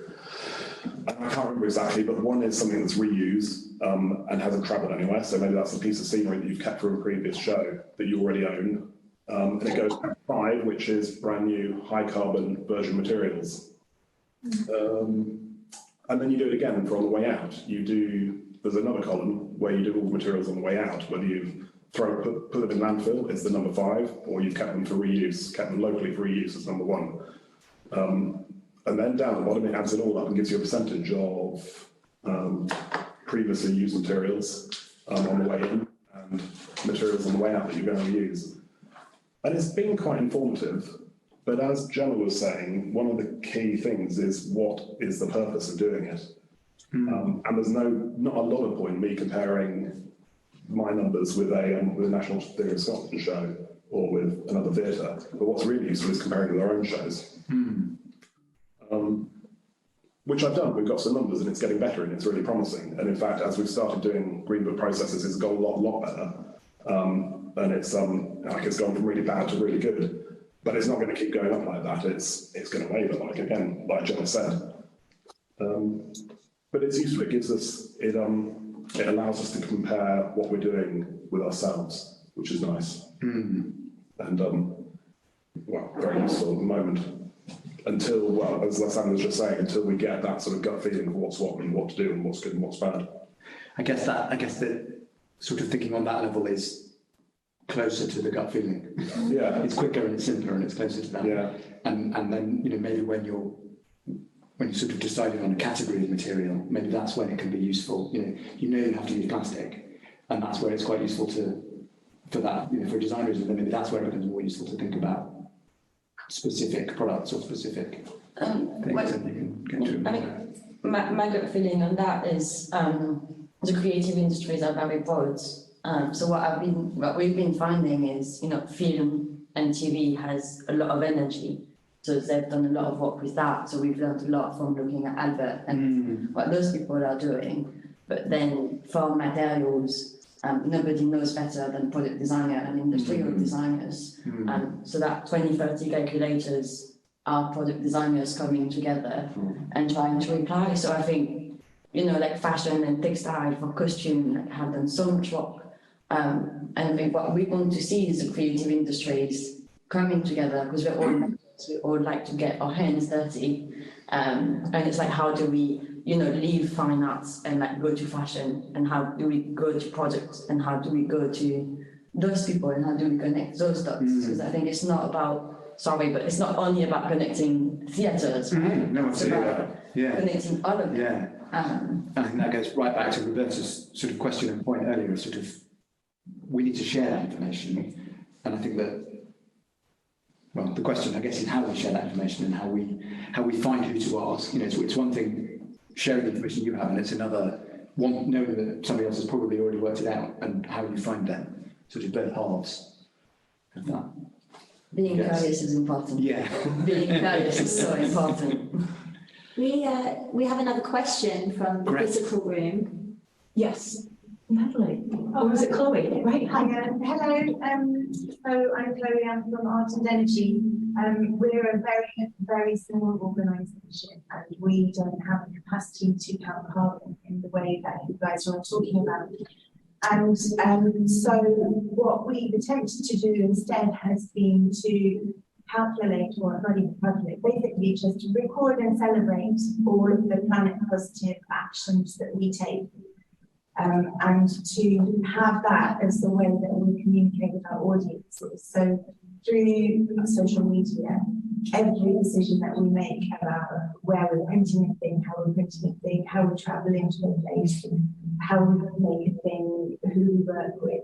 And I can't remember exactly, but one is something that's reused and hasn't travelled anywhere. So maybe that's a piece of scenery that you've kept from a previous show that you already own. And it goes to 5, which is brand new high carbon virgin materials. And then you do it again for on the way out. There's another column where you do all the materials on the way out, whether you've put them in landfill is the number 5, or you've kept them for reuse, kept them locally for reuse is number 1. And then down at the bottom, it adds it all up and gives you a percentage of previously used materials on the way in and materials on the way out that you're going to use. And it's been quite informative, but as Gemma was saying, one of the key things is what is the purpose of doing it? And there's not a lot of point in me comparing my numbers with a National Theatre of Scotland show or with another theatre, but what's really useful is comparing with our own shows. Which I've done. We've got some numbers and it's getting better and it's really promising. And in fact, as we've started doing Green Book processes, it's got a lot better. And it's gone from really bad to really good. But it's not going to keep going up like that. It's going to waver, like Gemma said. But it's useful. It gives us it allows us to compare what we're doing with ourselves, which is nice. And, very useful at the moment. Until, as Lysander was just saying, until we get that sort of gut feeling of what's what and what to do and what's good and what's bad. I guess that sort of thinking on that level is closer to the gut feeling. Yeah. It's quicker and it's simpler and it's closer to that. Yeah. And then, maybe when you're sort of deciding on a category of material, maybe that's when it can be useful. You have to use plastic, and that's where it's quite useful for that. For designers, and maybe that's where it becomes more useful to think about specific products or specific things that you can get to. My gut feeling on that is the creative industries are very broad. So what we've been finding is, film and TV has a lot of energy. So they've done a lot of work with that. So we've learned a lot from looking at Albert and what those people are doing. but then for materials, nobody knows better than product designer and industrial designers. So that 2030 calculators are product designers coming together and trying to reply. So I think, you know, like fashion and textile for costume have done so much work. And I think what we want to see is the creative industries coming together, because we all like to get our hands dirty. And it's like, how do we, you know, leave fine arts and like go to fashion, and how do we go to products, and how do we go to those people, and how do we connect those dots? Because I think it's not about, but it's not only about connecting theatres, right? No, it's about connecting all of them. Yeah. I think that goes right back to Roberta's sort of question and point earlier, sort of, we need to share that information. And I think that, well, the question, I guess, is how we share that information and how we find who to ask. You know, it's one thing sharing the information you have, and it's another one knowing that somebody else has probably already worked it out, and how you find them. Sort of both halves of that. Being curious is important. Yeah. Being curious is so important. We have another question from the physical room. Yes, Natalie. Or was it Chloe? Right. Hi, hello. So I'm Chloe. I'm from Art and Energy. We're a very, very small organisation, and we don't have the capacity to count carbon in the way that you guys are talking about. And so what we've attempted to do instead has been to calculate, or not even calculate, basically just record and celebrate all of the planet positive actions that we take. And to have that as the way that we communicate with our audiences. So through social media, every decision that we make about where we're printing a thing, how we're printing a thing, how we travel into a place, how we make a thing, who we work with,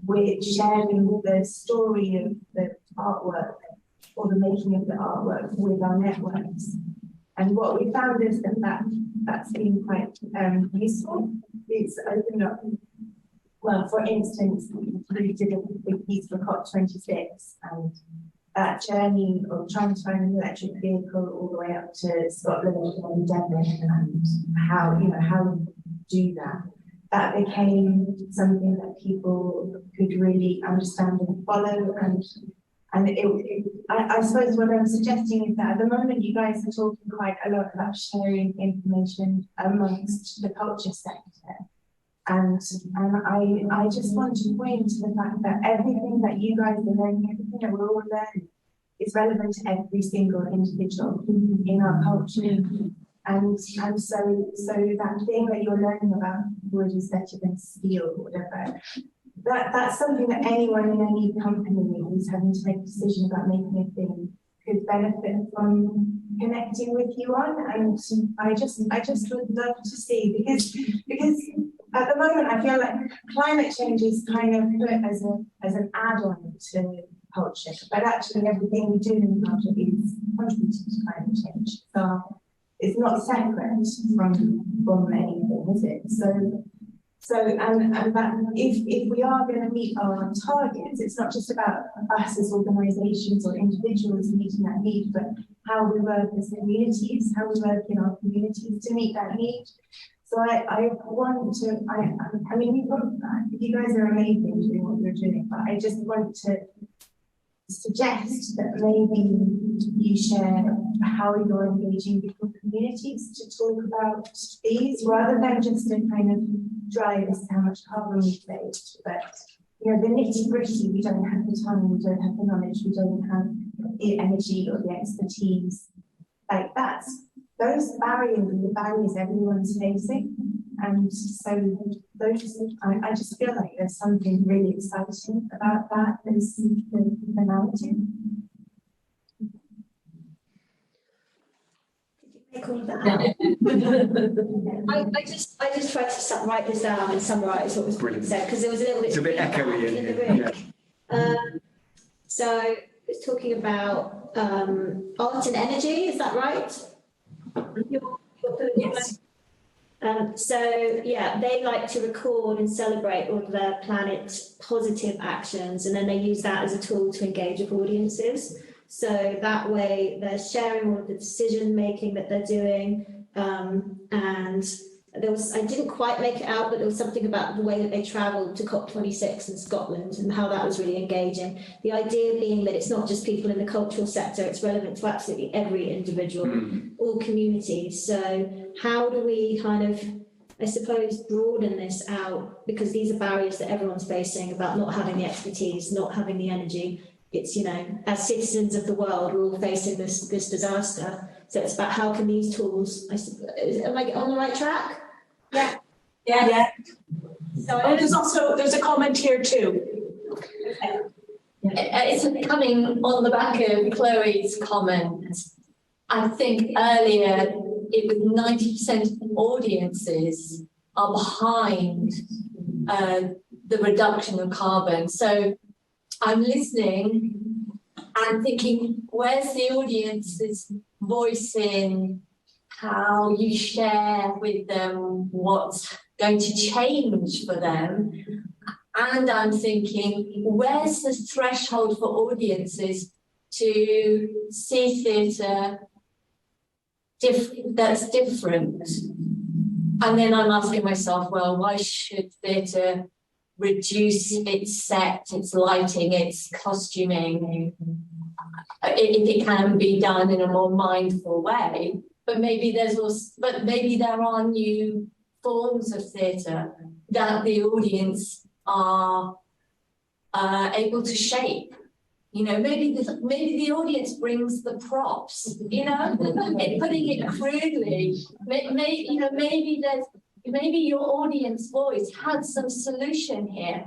we're sharing the story of the artwork or the making of the artwork with our networks. And what we found is that's been quite useful. It's opened up, well, for instance, we did a big piece for COP26, and that journey of trying to find an electric vehicle all the way up to Scotland and Devon, and how we do that. That became something that people could really understand and follow, and I suppose what I'm suggesting is that at the moment you guys are talking quite a lot about sharing information amongst the culture sector. And I just want to point to the fact that everything that you guys are learning, everything that we're all learning is relevant to every single individual in our culture. And so that thing that you're learning about wood is better than steel or whatever. That's something that anyone in any company who's having to make a decision about making a thing could benefit from connecting with you on. And I just would love to see, because at the moment I feel like climate change is kind of put as an add-on to culture, but actually everything we do in culture is contributing to climate change. So it's not separate from anything, is it? So and that if we are going to meet our targets, it's not just about us as organisations or individuals meeting that need, but how we work as communities, how we work in our communities to meet that need. So I mean, you guys are amazing doing what you're doing, but I just want to suggest that maybe you share how you're engaging different communities to talk about these, rather than just to kind of drive as to how much carbon we saved. But you know, the nitty-gritty, we don't have the time, we don't have the knowledge, we don't have the energy or the expertise. Like those barriers are the barriers everyone's facing. And so I just feel like there's something really exciting about that as the narrative. I just tried to write this down and summarise what was said, because it was a little bit. It's a bit echoey in the room. Yeah. So it's talking about art and energy. Is that right? Yes. So yeah, they like to record and celebrate all of their planet's positive actions, and then they use that as a tool to engage with audiences. So that way they're sharing all of the decision making that they're doing, and I didn't quite make it out, but there was something about the way that they travelled to COP26 in Scotland and how that was really engaging. The idea being that it's not just people in the cultural sector, it's relevant to absolutely every individual, all communities. So how do we kind of, I suppose, broaden this out, because these are barriers that everyone's facing about not having the expertise, not having the energy. It's, you know, as citizens of the world, we're all facing this disaster. So it's about how can these tools, am I on the right track? Yeah. So there's a comment here too. okay. It's coming on the back of Chloe's comment. I think earlier it was 90% of audiences are behind the reduction of carbon. So I'm listening and thinking, where's the audience's voice in how you share with them what's going to change for them? And I'm thinking, where's the threshold for audiences to see theatre that's different? And then I'm asking myself, well, why should theatre reduce its set, its lighting, its costuming, if it can be done in a more mindful way? But maybe there are new forms of theatre that the audience are able to shape. You know, maybe the audience brings the props. You know, putting it crudely. Maybe your audience voice has some solution here.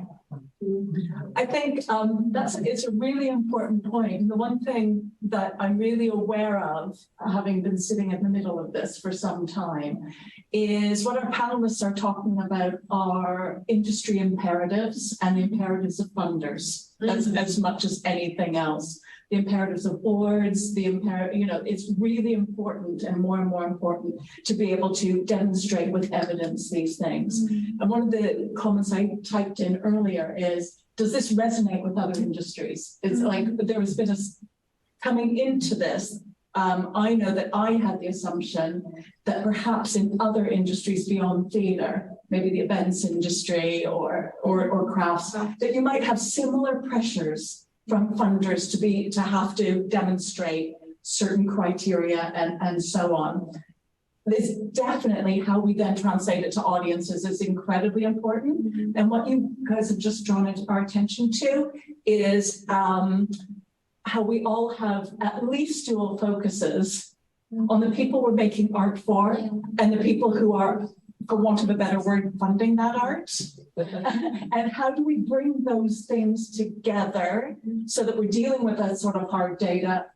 I think it's a really important point. The one thing that I'm really aware of, having been sitting in the middle of this for some time, is what our panelists are talking about are industry imperatives and the imperatives of funders, as much as anything else. The imperatives of boards, it's really important and more important to be able to demonstrate with evidence these things. And one of the comments I typed in earlier is, does this resonate with other industries? It's like there has been coming into this, I know that I had the assumption that perhaps in other industries beyond theatre, maybe the events industry or crafts, that you might have similar pressures from funders to have to demonstrate certain criteria and so on. There's definitely how we then translate it to audiences is incredibly important. And what you guys have just drawn our attention to is how we all have at least dual focuses on the people we're making art for and the people who are, for want of a better word, funding that art. And how do we bring those things together so that we're dealing with that sort of hard data,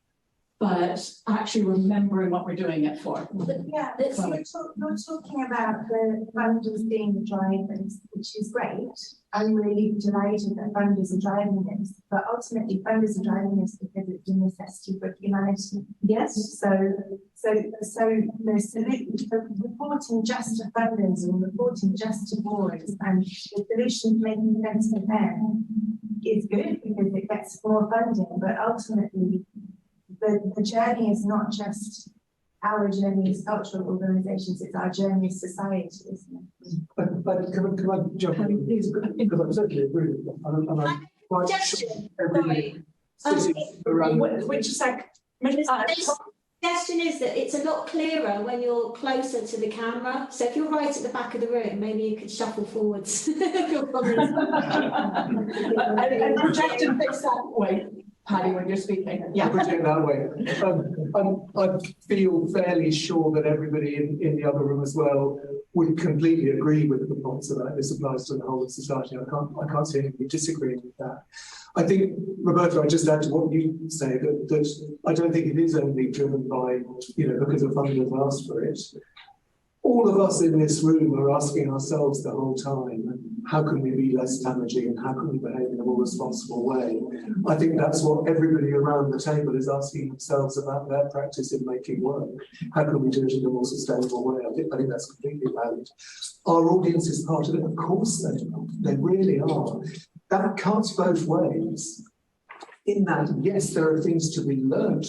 but actually remembering what we're doing it for? Yeah, you're talking about the funders being the drivers, which is great. I'm really delighted that funders are driving this, but ultimately funders are driving this because it's a necessity for humanity. Yes. So reporting just to funders or reporting just to boards and the solutions making sense for them is good because it gets more funding, but ultimately the journey is not just our journey as cultural organisations, it's our journey as society, isn't it? But can I jump in? Because I totally agree with you. And I'm quite sure everybody sitting around. Which sec? Suggestion is that it's a lot clearer when you're closer to the camera. So if you're right at the back of the room, maybe you could shuffle forwards. And project and fix that way, Paddy, when you're speaking. Yeah. Project that way. I feel fairly sure that everybody in the other room as well would completely agree with the points that this applies to the whole of society. I can't see anybody disagreeing with that. I think, Roberta, I just add to what you say that I don't think it is only driven by, because a funder has asked for it. All of us in this room are asking ourselves the whole time, how can we be less damaging and how can we behave in a more responsible way? I think that's what everybody around the table is asking themselves about their practice in making work. How can we do it in a more sustainable way? I think that's completely valid. Our audience is part of it. Of course they really are. That cuts both ways. In that, yes, there are things to be learned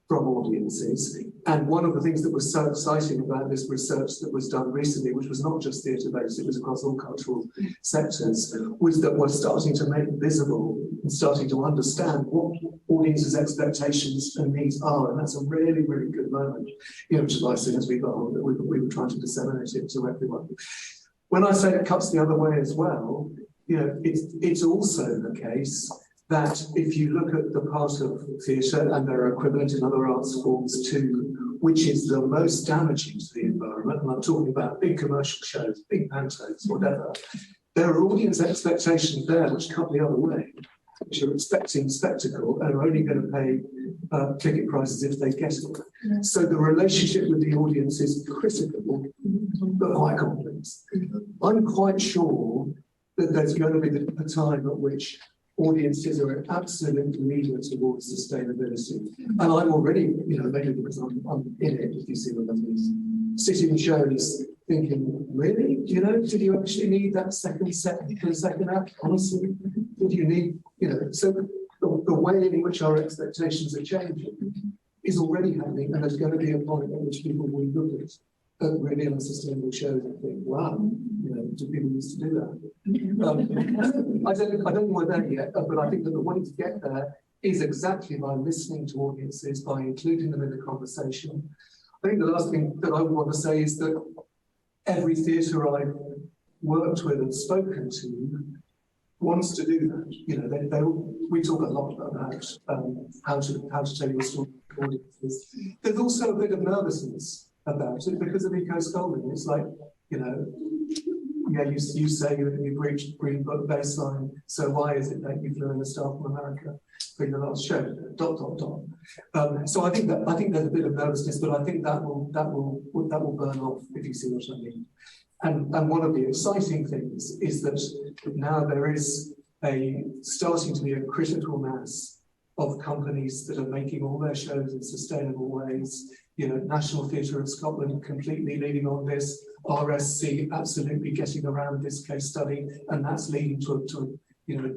from audiences, And one of the things that was so exciting about this research that was done recently, which was not just theatre-based, it was across all cultural sectors, was that we're starting to make visible and starting to understand what audiences' expectations and needs are. And that's a really, really good moment, which is why as soon as we got on, we were trying to disseminate it to everyone. When I say it cuts the other way as well, it's also the case that if you look at the part of theatre, and there are equivalent in other arts forms too, which is the most damaging to the environment, and I'm talking about big commercial shows, big pantos, whatever, there are audience expectations there which cut the other way, which are expecting spectacle and are only going to pay ticket prices if they get it. Yeah. So the relationship with the audience is critical, but quite complex. I'm quite sure that there's going to be a time at which audiences are an absolute leader towards sustainability. And I'm already, maybe because I'm in it, if you see what I mean, sitting in shows thinking, really? Did you actually need that second set for the second act? Honestly, did you need, so the way in which our expectations are changing is already happening, and there's going to be a point at which people will look at really unsustainable shows and think, wow, do people used to do that? I don't know we're there yet, but I think that the way to get there is exactly by listening to audiences, by including them in the conversation. I think the last thing that I want to say is that every theatre I've worked with and spoken to wants to do that. We talk a lot about how to tell your story to audiences. There's also a bit of nervousness about it because of eco-scolding. It's like, you say you've reached Green Book baseline, so why is it that you flew in the staff from America for your last show? ... So I think there's a bit of nervousness, but I think that will burn off, if you see what I mean. And one of the exciting things is that now there is starting to be a critical mass of companies that are making all their shows in sustainable ways. National Theatre of Scotland completely leading on this, RSC absolutely getting around this case study, and that's leading to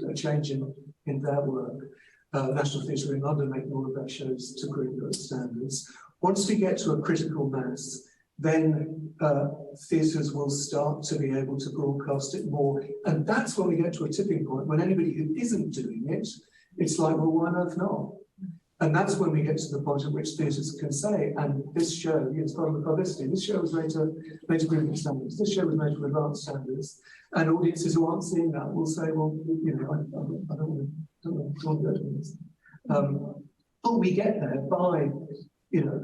a change in their work. National Theatre in London making all of their shows to Green Book standards. Once we get to a critical mass, then theatres will start to be able to broadcast it more. And that's when we get to a tipping point, when anybody who isn't doing it, it's like, well, why on earth not? And that's when we get to the point at which theatres can say, and this show, it's part of the publicity, this show was made to Green Book standards, this show was made to advanced standards, and audiences who aren't seeing that will say, well, I don't want to go to this. But we get there by,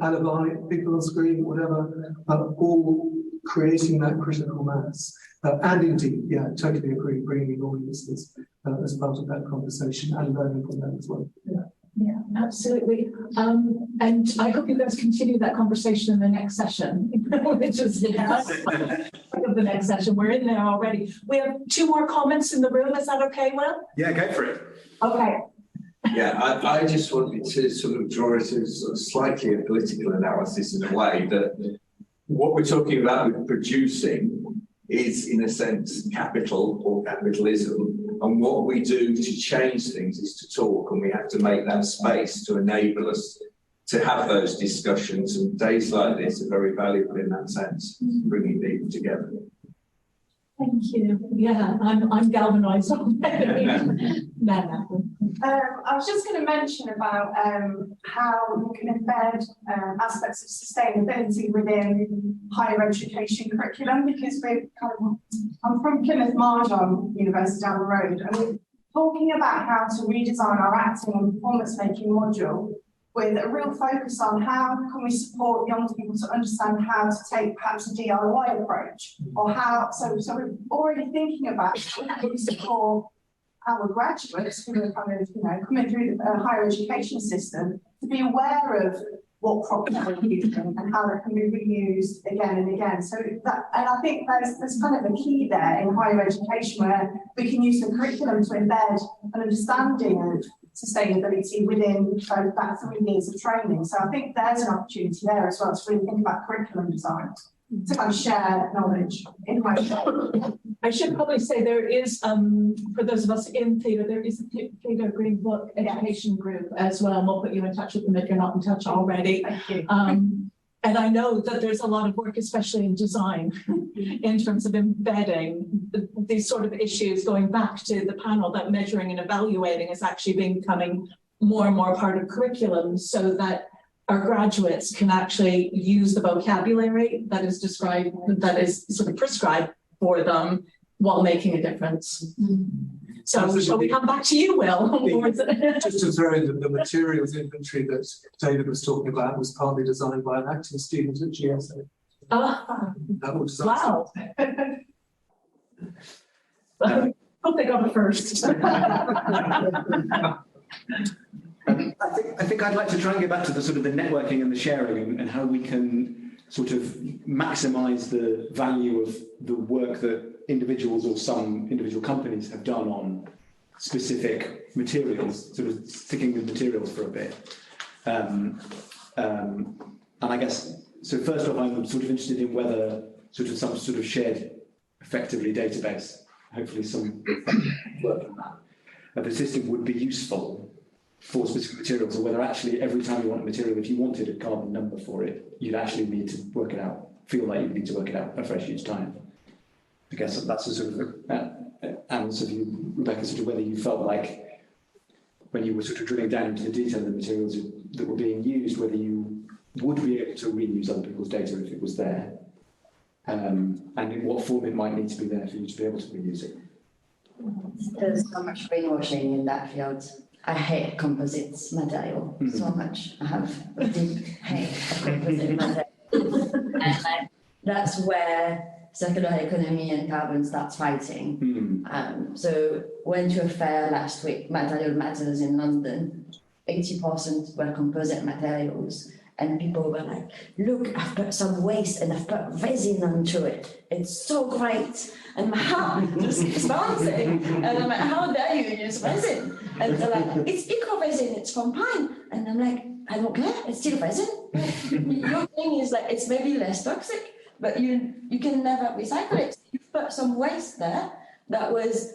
alibi, people on screen, whatever, all creating that critical mass. And indeed, totally agree, bringing audiences as part of that conversation and learning from them as well. Yeah, absolutely. And I hope you guys continue that conversation in the next session, which is the next session. We're in there already. We have 2 more comments in the room. Is that okay, Will? Yeah, go for it. Okay. Yeah, I just wanted to sort of draw it as sort of slightly a political analysis in a way that what we're talking about with producing is, in a sense, capital or capitalism. And what we do to change things is to talk, and we have to make that space to enable us to have those discussions. And days like this are very valuable in that sense, bringing people together. Thank you. Yeah, I'm galvanised already. I was just going to mention about how you can embed aspects of sustainability within higher education curriculum, because I'm from Plymouth Marjon University down the road, and we're talking about how to redesign our acting and performance making module with a real focus on how can we support young people to understand how to take perhaps a DIY approach, or how, so we're already thinking about how we support our graduates who are kind of, coming through the higher education system to be aware of what problems we're using and how they can be reused again and again. So that, and I think there's kind of a key there in higher education where we can use the curriculum to embed an understanding of sustainability within that 3 years of training. So I think there's an opportunity there as well to really think about curriculum design, to kind of share knowledge in higher education. I should probably say there is, for those of us in theatre, there is a Theatre Green Book education group as well, and we'll put you in touch with them if you're not in touch already. And I know that there's a lot of work, especially in design, in terms of embedding these sort of issues, going back to the panel, that measuring and evaluating is actually becoming more and more part of curriculum, so that our graduates can actually use the vocabulary that is described, that is sort of prescribed for them, while making a difference. So shall we come back to you, Will? Just to throw in the materials inventory that David was talking about was partly designed by an acting student at GSA. That was Wow. Hope they got it first. I think I'd like to try and get back to the sort of the networking and the sharing and how we can sort of maximise the value of the work that individuals or some individual companies have done on specific materials, sort of sticking with materials for a bit. And I guess, so first off, I'm sort of interested in whether sort of some sort of shared, effectively, database, hopefully some work on that, of the system would be useful for specific materials, or whether actually every time you want a material, if you wanted a carbon number for it, you'd actually need to work it out, feel like you need to work it out afresh each time. I guess that's a sort of answer of you, Rebecca, sort of whether you felt like when you were sort of drilling down into the detail of the materials that were being used, whether you would be able to reuse other people's data if it was there, and in what form it might need to be there for you to be able to reuse it. There's so much brainwashing in that field. I hate composites material so much. I have a deep hate of composite material. And that's where circular economy and carbon starts fighting. So went to a fair last week, Material Matters in London. 80% were composite materials. And people were like, look, I've put some waste and I've put resin onto it. It's so great. And my heart just keeps bouncing. And I'm like, how dare you use resin? And they're like, it's eco-resin, it's from pine. And I'm like, I don't care, it's still resin. Your thing is like, it's maybe less toxic, but you can never recycle it. So you've put some waste there that was,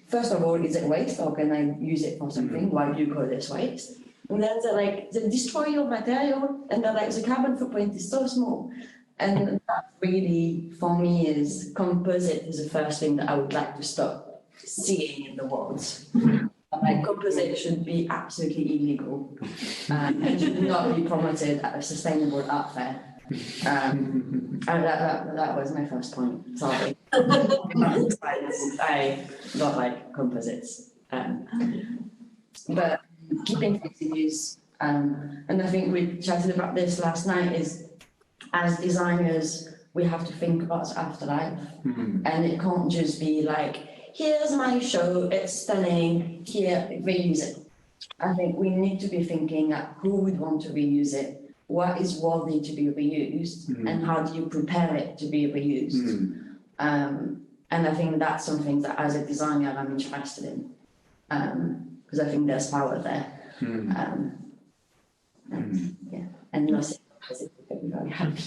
first of all, is it waste or can I use it for something? Why do you call this waste? And then they're like, they destroy your material, and they're like, the carbon footprint is so small. And that really, for me, is composite is the first thing that I would like to stop seeing in the world. Like, composite should be absolutely illegal and should not be promoted at a sustainable art fair. And that was my first point. Sorry. I don't like composites. But keeping fixed use, and I think we chatted about this last night, is as designers, we have to think about afterlife. And it can't just be like, here's my show, it's stunning, here, reuse it. I think we need to be thinking who would want to reuse it, what is worthy to be reused, and how do you prepare it to be reused. And I think that's something that as a designer I'm interested in, because I think there's power there. And nothing because I'm very happy.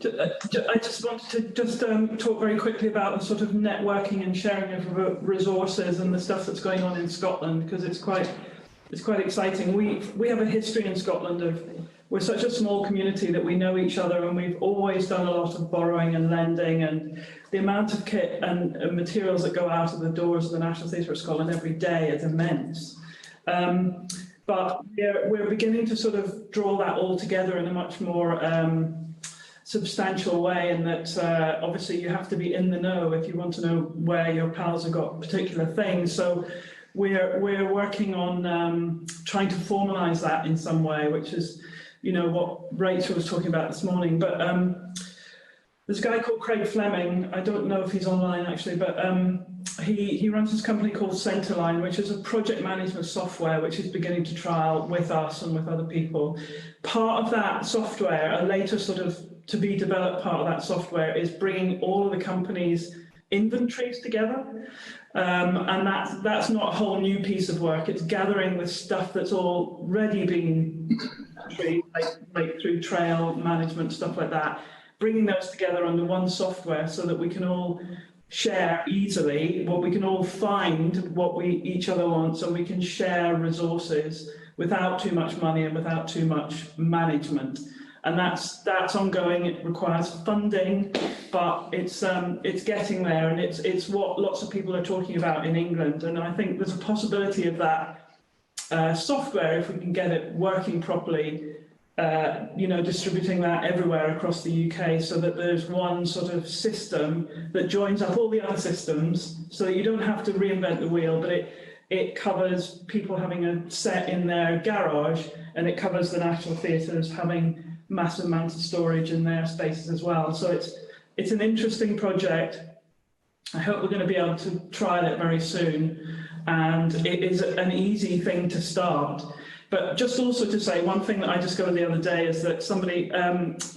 I just wanted to talk very quickly about the sort of networking and sharing of resources and the stuff that's going on in Scotland, because it's quite exciting. We have a history in Scotland of, we're such a small community that we know each other, and we've always done a lot of borrowing and lending, and the amount of kit and materials that go out of the doors of the National Theatre of Scotland every day is immense. But we're beginning to sort of draw that all together in a much more substantial way, and that obviously you have to be in the know if you want to know where your pals have got particular things. So we're working on trying to formalise that in some way, which is, you know, what Rachel was talking about this morning. But there's a guy called Craig Fleming. I don't know if he's online actually, but he runs this company called Centerline, which is a project management software which is beginning to trial with us and with other people. Part of that software, a later sort of to be developed part of that software, is bringing all of the companies' inventories together. And that's not a whole new piece of work. It's gathering the stuff that's already been like through trail management, stuff like that, bringing those together under one software so that we can all share easily, we can all find what each other wants, and we can share resources without too much money and without too much management. And that's ongoing. It requires funding, but it's getting there, and it's what lots of people are talking about in England. And I think there's a possibility of that software, if we can get it working properly, distributing that everywhere across the UK, so that there's one sort of system that joins up all the other systems, so that you don't have to reinvent the wheel, but it covers people having a set in their garage, and it covers the National Theatres having massive amounts of storage in their spaces as well. So it's an interesting project. I hope we're going to be able to trial it very soon, and it is an easy thing to start. But just also to say, one thing that I discovered the other day is that somebody,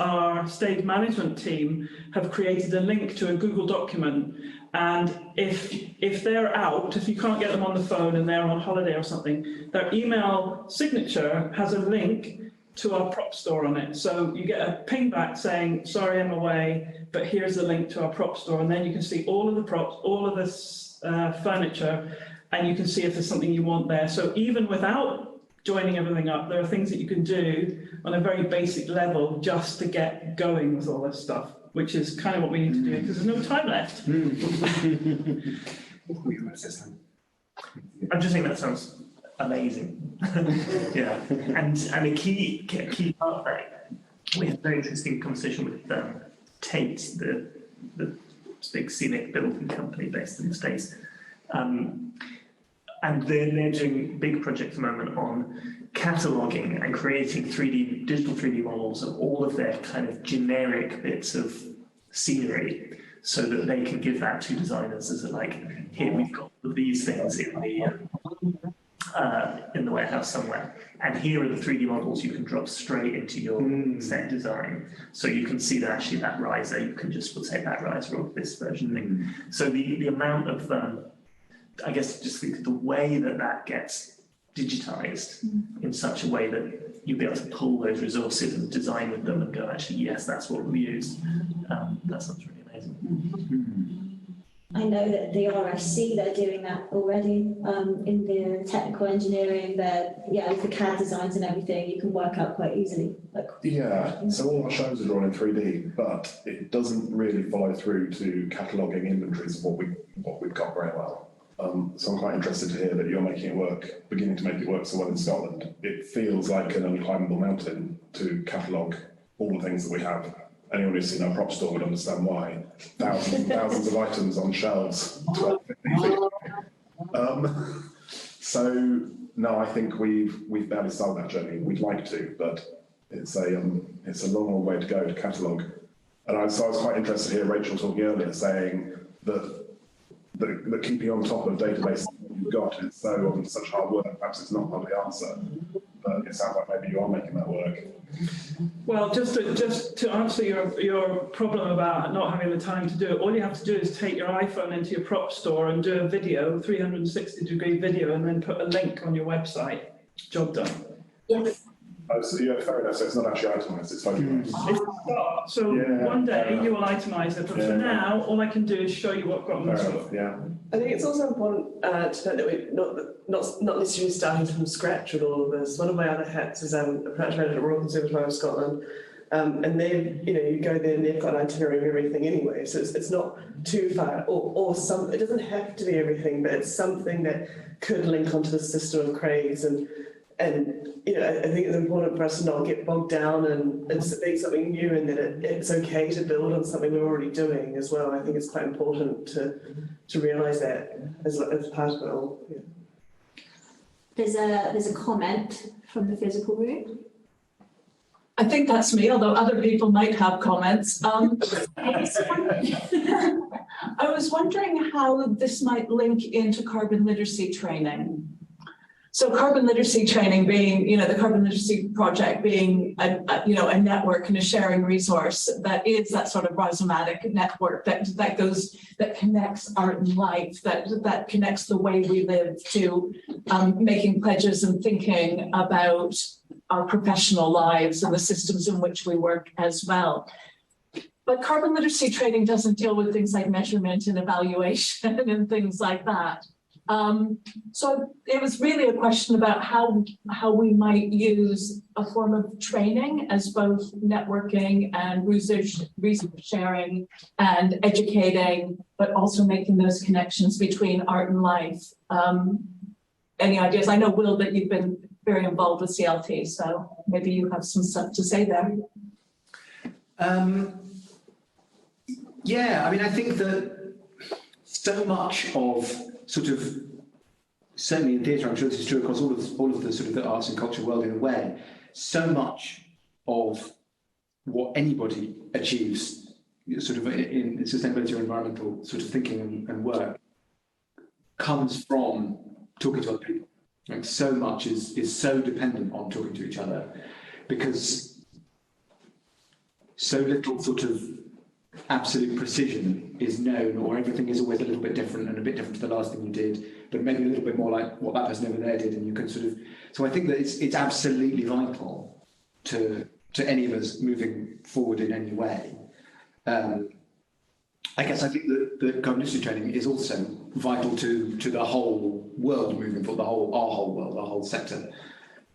our stage management team, have created a link to a Google document. And if they're out, if you can't get them on the phone and they're on holiday or something, their email signature has a link to our prop store on it. So you get a ping back saying, sorry, I'm away, but here's the link to our prop store. And then you can see all of the props, all of this furniture, and you can see if there's something you want there. So even without joining everything up, there are things that you can do on a very basic level just to get going with all this stuff, which is kind of what we need to do because there's no time left. I'm just saying that sounds amazing. Yeah, and a key part of that, we had a very interesting conversation with Tate, the big scenic building company based in the States. And they're doing a big project at the moment on cataloguing and creating digital 3D models of all of their kind of generic bits of scenery, so that they can give that to designers as here we've got these things in the warehouse somewhere, and here are the 3D models you can drop straight into your set design. So you can see that actually that riser, you can just take that riser or this version thing. So the amount of I guess just the way that gets digitized in such a way that you'll be able to pull those resources and design with them and go, actually, yes, that's what we'll use. That sounds really amazing. I know that the RSC, they're doing that already in the technical engineering. With the CAD designs and everything, you can work out quite easily. So all our shows are drawn in 3D, but it doesn't really follow through to cataloguing inventories of what we've got very well. So I'm quite interested to hear that you're making it work, beginning to make it work so well in Scotland. It feels like an unclimbable mountain to catalogue all the things that we have. Anyone who's seen our prop store would understand why. Thousands and thousands of items on shelves. So no, I think we've barely started that journey. We'd like to, but it's a long way to go to catalogue. And I was quite interested to hear Rachel talking earlier saying that keeping on top of databases you've got is such hard work. Perhaps it's not the answer, but it sounds like maybe you are making that work. Well, just to answer your problem about not having the time to do it, all you have to do is take your iPhone into your prop store and do a video, 360-degree video, and then put a link on your website. Job done. Yes. Oh, so fair enough. So it's not actually itemised; it's photographs. So one day you will itemise it, but for now, all I can do is show you what I've got on the store. Yeah. I think it's also important to note that we're not necessarily starting from scratch with all of this. One of my other hats is a production manager at Royal Conservatoire of Scotland, and then you go there and they've got an itinerary of everything anyway, so it's not too far, or some. It doesn't have to be everything, but it's something that could link onto the system of Craig's and I think it's important for us to not get bogged down and being something new, and that it's okay to build on something we're already doing as well. I think it's quite important to realise that as part of it all. Yeah. There's a comment from the physical room. I think that's me, although other people might have comments. I was wondering how this might link into carbon literacy training. So carbon literacy training being, the carbon literacy project being a network and a sharing resource that is that sort of rhizomatic network that connects art and life, that connects the way we live to making pledges and thinking about our professional lives and the systems in which we work as well. But carbon literacy training doesn't deal with things like measurement and evaluation and things like that. So it was really a question about how we might use a form of training as both networking and research sharing and educating, but also making those connections between art and life. Any ideas? I know, Will, that you've been very involved with CLT, so maybe you have some stuff to say there. Yeah, I mean, I think that so much of sort of, certainly in theatre, I'm sure this is true across all of the sort of the arts and culture world in a way, so much of what anybody achieves sort of in sustainability or environmental sort of thinking and work comes from talking to other people. Like, so much is so dependent on talking to each other, because so little sort of absolute precision is known, or everything is always a little bit different and a bit different to the last thing you did, but maybe a little bit more like what that person over there did, and you can sort of. So I think that it's absolutely vital to any of us moving forward in any way. I guess I think that the cognition training is also vital to the whole world moving forward, our whole world, our whole sector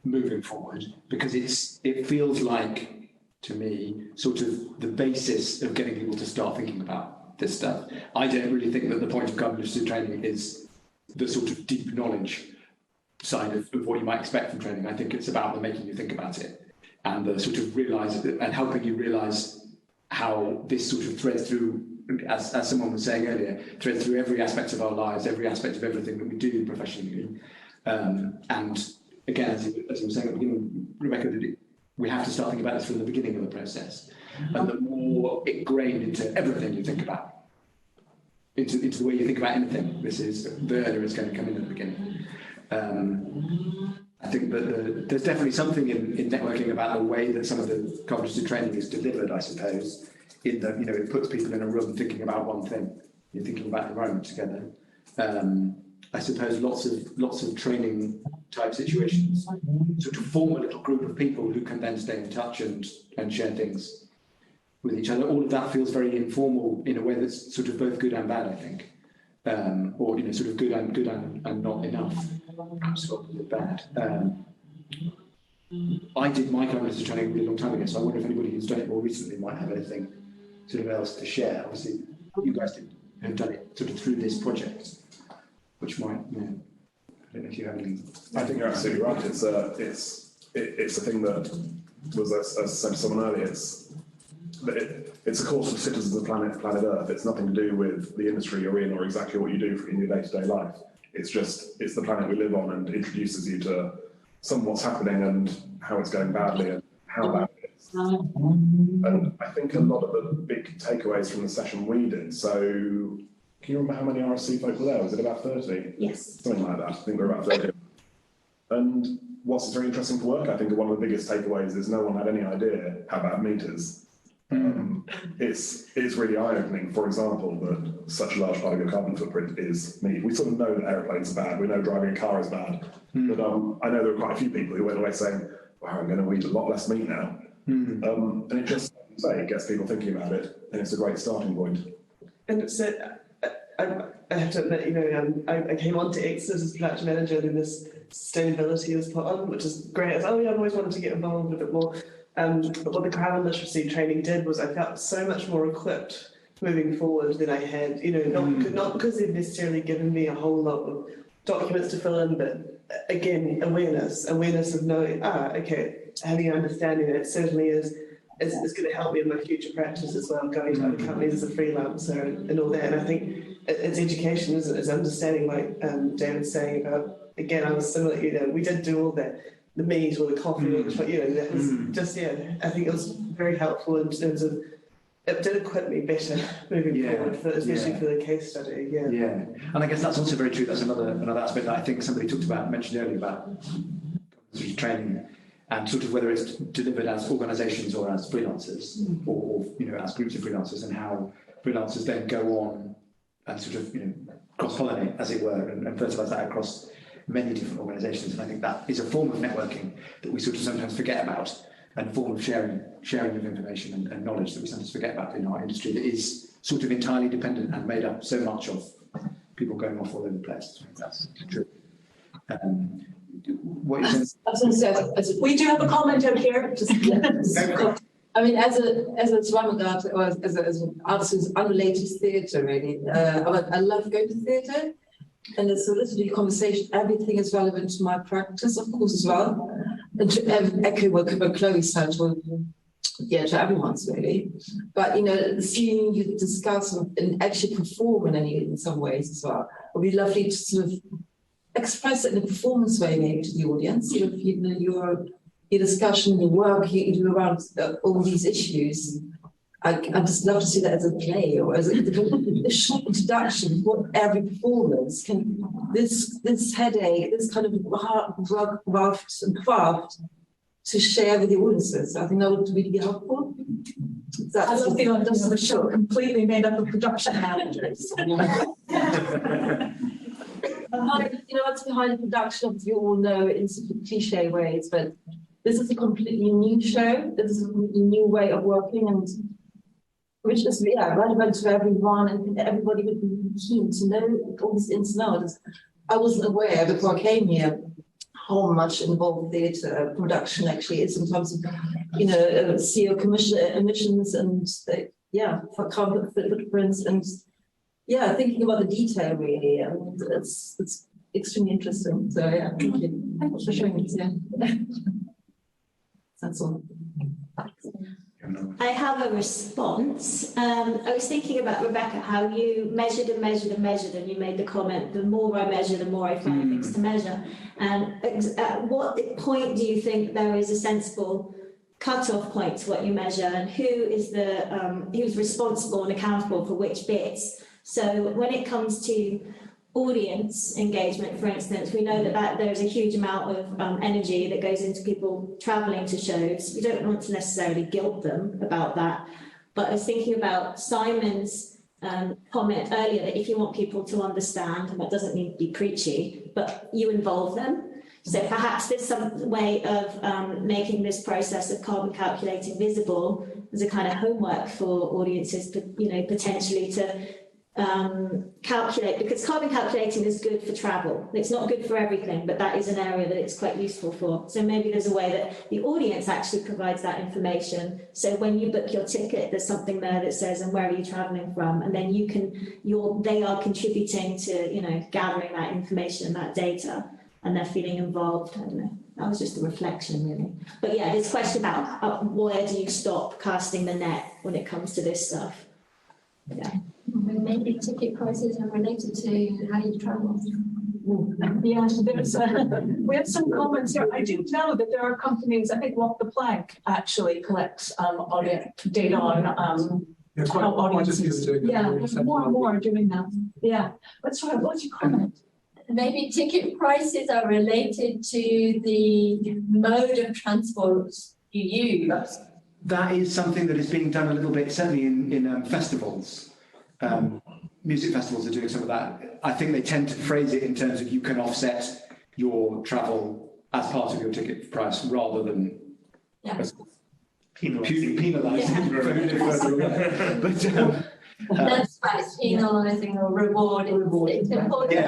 moving forward, because it feels like, to me, sort of the basis of getting people to start thinking about this stuff. I don't really think that the point of cognitive training is the sort of deep knowledge side of what you might expect from training. I think it's about the making you think about it, and the sort of and helping you realise how this sort of threads through, as someone was saying earlier, threads through every aspect of our lives, every aspect of everything that we do professionally. And again, as you were saying at the beginning, Rebecca, we have to start thinking about this from the beginning of the process. And the more ingrained into everything you think about, into the way you think about anything, the earlier it's going to come in at the beginning. I think that there's definitely something in networking about the way that some of the cognitive training is delivered, I suppose, in that, it puts people in a room thinking about one thing. You're thinking about the environment together. I suppose lots of training type situations sort of form a little group of people who can then stay in touch and share things with each other. All of that feels very informal in a way that's sort of both good and bad, I think, or sort of good and not enough, perhaps a bit bad. I did my cognitive training a really long time ago, so I wonder if anybody who's done it more recently might have anything sort of else to share. Obviously, you guys have done it sort of through this project, which might, I don't know if you have any. I think you're absolutely right. It's a thing that was, as said to someone earlier, it's a course for citizens of planet Earth. It's nothing to do with the industry you're in or exactly what you do in your day-to-day life. It's the planet we live on, and introduces you to some of what's happening and how it's going badly and how bad it is. And I think a lot of the big takeaways from the session we did. So, can you remember how many RSC folk were there? Was it about 30? Yes. Something like that. I think we're about 30. And whilst it's very interesting to work, I think one of the biggest takeaways is no one had any idea how bad meat is. It's really eye-opening, for example, that such a large part of your carbon footprint is meat. We sort of know that aeroplanes are bad, we know driving a car is bad, but I know there were quite a few people who went away saying, wow, I'm going to eat a lot less meat now. And it just, it gets people thinking about it, and it's a great starting point. And so I have to admit, I came on to Exeter as production manager, and then this sustainability was put on, which is great. I've always wanted to get involved a bit more. But what the carbon literacy training did was I felt so much more equipped moving forward than I had, not because they've necessarily given me a whole lot of documents to fill in, but again, awareness of knowing, okay, having an understanding that it certainly is going to help me in my future practice as well, going to other companies as a freelancer and all that. And I think it's education, isn't it? It's understanding, like David's saying about, again, I was similar, we did do all that. The meat or the coffee, but that was just, I think it was very helpful in terms of, it did equip me better moving forward, especially for the case study. Yeah, and I guess that's also very true. That's another aspect that I think somebody mentioned earlier about training, and sort of whether it's delivered as organisations or as freelancers, or as groups of freelancers, and how freelancers then go on and sort of cross-pollinate, as it were, and fertilise that across many different organisations. And I think that is a form of networking that we sort of sometimes forget about, and a form of sharing of information and knowledge that we sometimes forget about in our industry, that is sort of entirely dependent and made up so much of people going off all over the place. That's true. What you We do have a comment out here. I mean, as a drama or as an artist who's unrelated to theatre, really, I love going to theatre, and it's a literally conversation. Everything is relevant to my practice, of course, as well. And to echo what Chloe said, to everyone's really. But seeing you discuss and actually perform in some ways as well, it would be lovely to sort of express it in a performance way, maybe to the audience. Sort of, your discussion, your work you do around all these issues. I just love to see that as a play or as a short introduction of what every performance can. This headache, this kind of craft to share with the audiences. I think that would really be helpful. I love the idea of a show completely made up of production managers. What's behind the production, you all know in sort of cliche ways, but this is a completely new show. This is a completely new way of working, and which is relevant to everyone, and everybody would be keen to know all these ins and outs. I wasn't aware before I came here how much involved theatre production actually is in terms of, CO commission emissions and for carbon footprints and thinking about the detail really, and it's extremely interesting. So thank you. Thanks for showing us. That's all. I have a response. I was thinking about, Rebecca, how you measured and measured and measured, and you made the comment, the more I measure, the more I find things to measure. And at what point do you think there is a sensible cut-off point to what you measure, and who is who's responsible and accountable for which bits? So when it comes to audience engagement, for instance, we know that there's a huge amount of energy that goes into people travelling to shows. We don't want to necessarily guilt them about that. But I was thinking about Simon's comment earlier that if you want people to understand, and that doesn't need to be preachy, but you involve them. So perhaps there's some way of making this process of carbon calculating visible as a kind of homework for audiences, potentially to calculate, because carbon calculating is good for travel. It's not good for everything, but that is an area that it's quite useful for. So maybe there's a way that the audience actually provides that information. So when you book your ticket, there's something there that says, and where are you traveling from? And then they are contributing to, gathering that information, that data, and they're feeling involved. I don't know. That was just a reflection, really. But this question about where do you stop casting the net when it comes to this stuff? Yeah. Maybe ticket prices are related to how you travel. Yes, we have some comments here. I do know that there are companies, I think Walk the Plank actually collects data on how audiences. There's more and more doing that. Yeah. What's your comment? Maybe ticket prices are related to the mode of transport you use. That is something that is being done a little bit, certainly in festivals. Music festivals are doing some of that. I think they tend to phrase it in terms of you can offset your travel as part of your ticket price rather than penalising. That's right, penalising or rewarding. It's important.